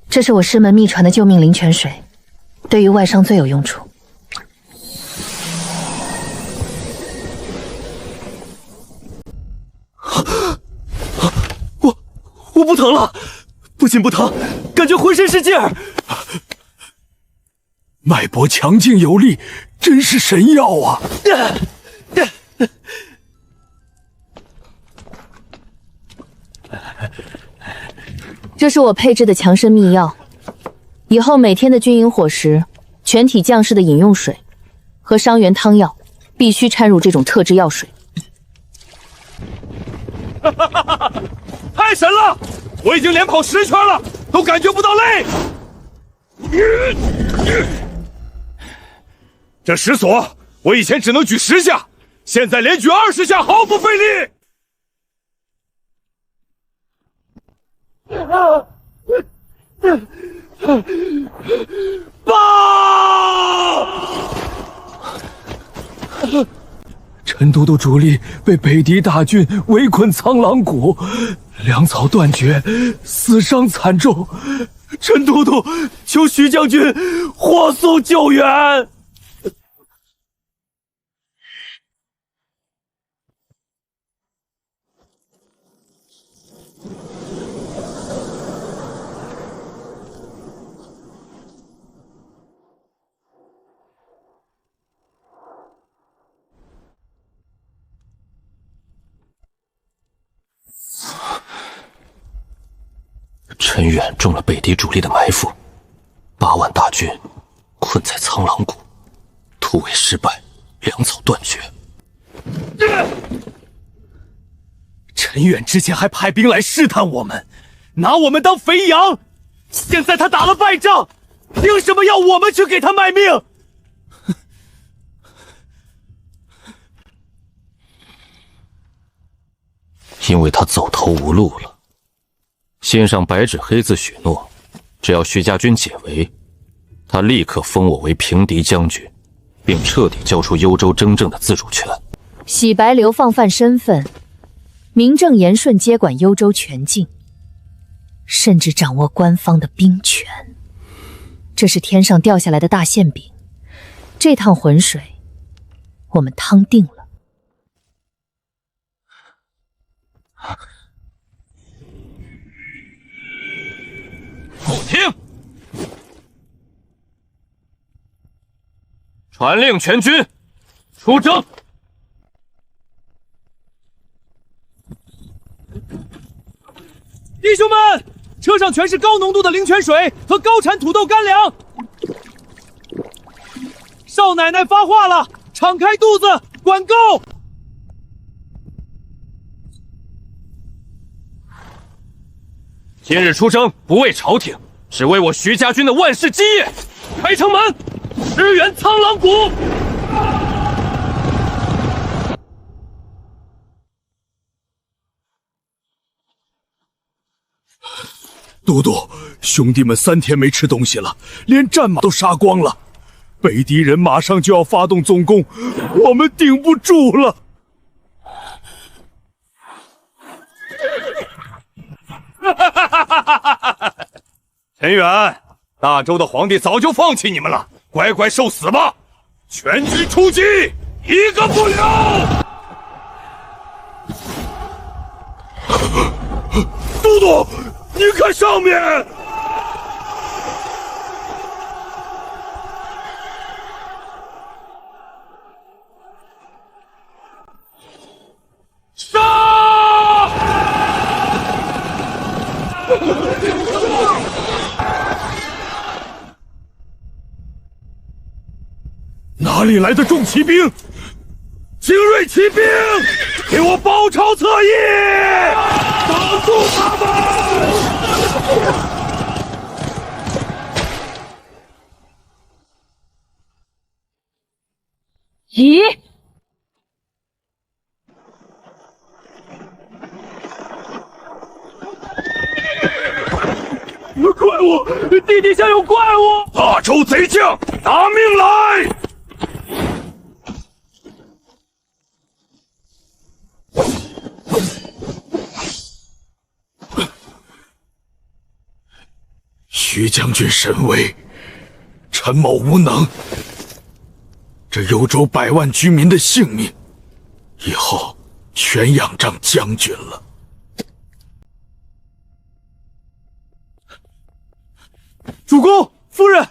这是我师门秘传的救命灵泉水，对于外伤最有用处。我不疼了，不仅不疼，感觉浑身是劲儿。脉搏强劲有力，真是神药啊！这是我配制的强身秘药，以后每天的军营伙食，全体将士的饮用水和伤员汤药必须掺入这种特制药水。太神了！我已经连跑10圈了，都感觉不到累。这石锁，我以前只能举10下，现在连举20下，毫不费力。报！陈都督主力被北狄大军围困苍狼谷，粮草断绝，死伤惨重。陈都督，求徐将军火速救援。陈远中了北狄主力的埋伏，8万大军困在苍狼谷，突围失败，粮草断绝。陈远之前还派兵来试探我们，拿我们当肥羊，现在他打了败仗，凭什么要我们去给他卖命？因为他走投无路了。信上白纸黑字许诺，只要徐家军解围，他立刻封我为平敌将军，并彻底交出幽州征政的自主权。洗白流放犯身份，名正言顺接管幽州全境，甚至掌握官方的兵权。这是天上掉下来的大馅饼，这趟浑水我们趟定了。后听，传令全军出征。弟兄们，车上全是高浓度的灵泉水和高产土豆干粮。少奶奶发话了，敞开肚子，管够！今日出征不为朝廷，只为我徐家军的万世基业。开城门，支援苍狼谷。都督，兄弟们3天没吃东西了，连战马都杀光了，北敌人马上就要发动总攻，我们顶不住了。陈远，大周的皇帝早就放弃你们了，乖乖受死吧！全军出击，一个不留！都督，你看上面！杀！哪里来的重骑兵？精锐骑兵，给我包抄侧翼，挡住他们！咦？怪物！地底下有怪物！大周贼将，拿命来！徐将军神威，陈某无能，这幽州100万居民的性命，以后全仰仗将军了。主公，夫人，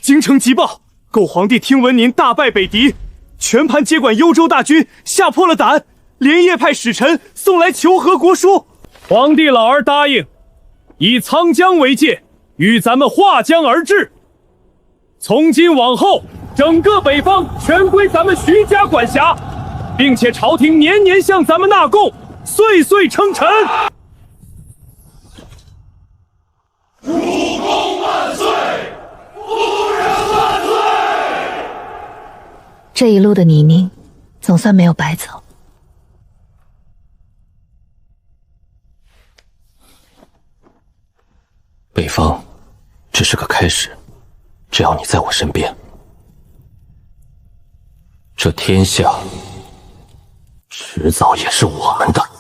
京城急报，狗皇帝听闻您大败北敌，全盘接管幽州大军，吓破了胆，连夜派使臣送来求和国书。皇帝老儿答应，以沧江为界，与咱们划江而治。从今往后，整个北方全归咱们徐家管辖，并且朝廷年年向咱们纳贡，岁岁称臣。主公万岁！夫人万岁！这一路的泥泞，总算没有白走。北方只是个开始，只要你在我身边，这天下迟早也是我们的。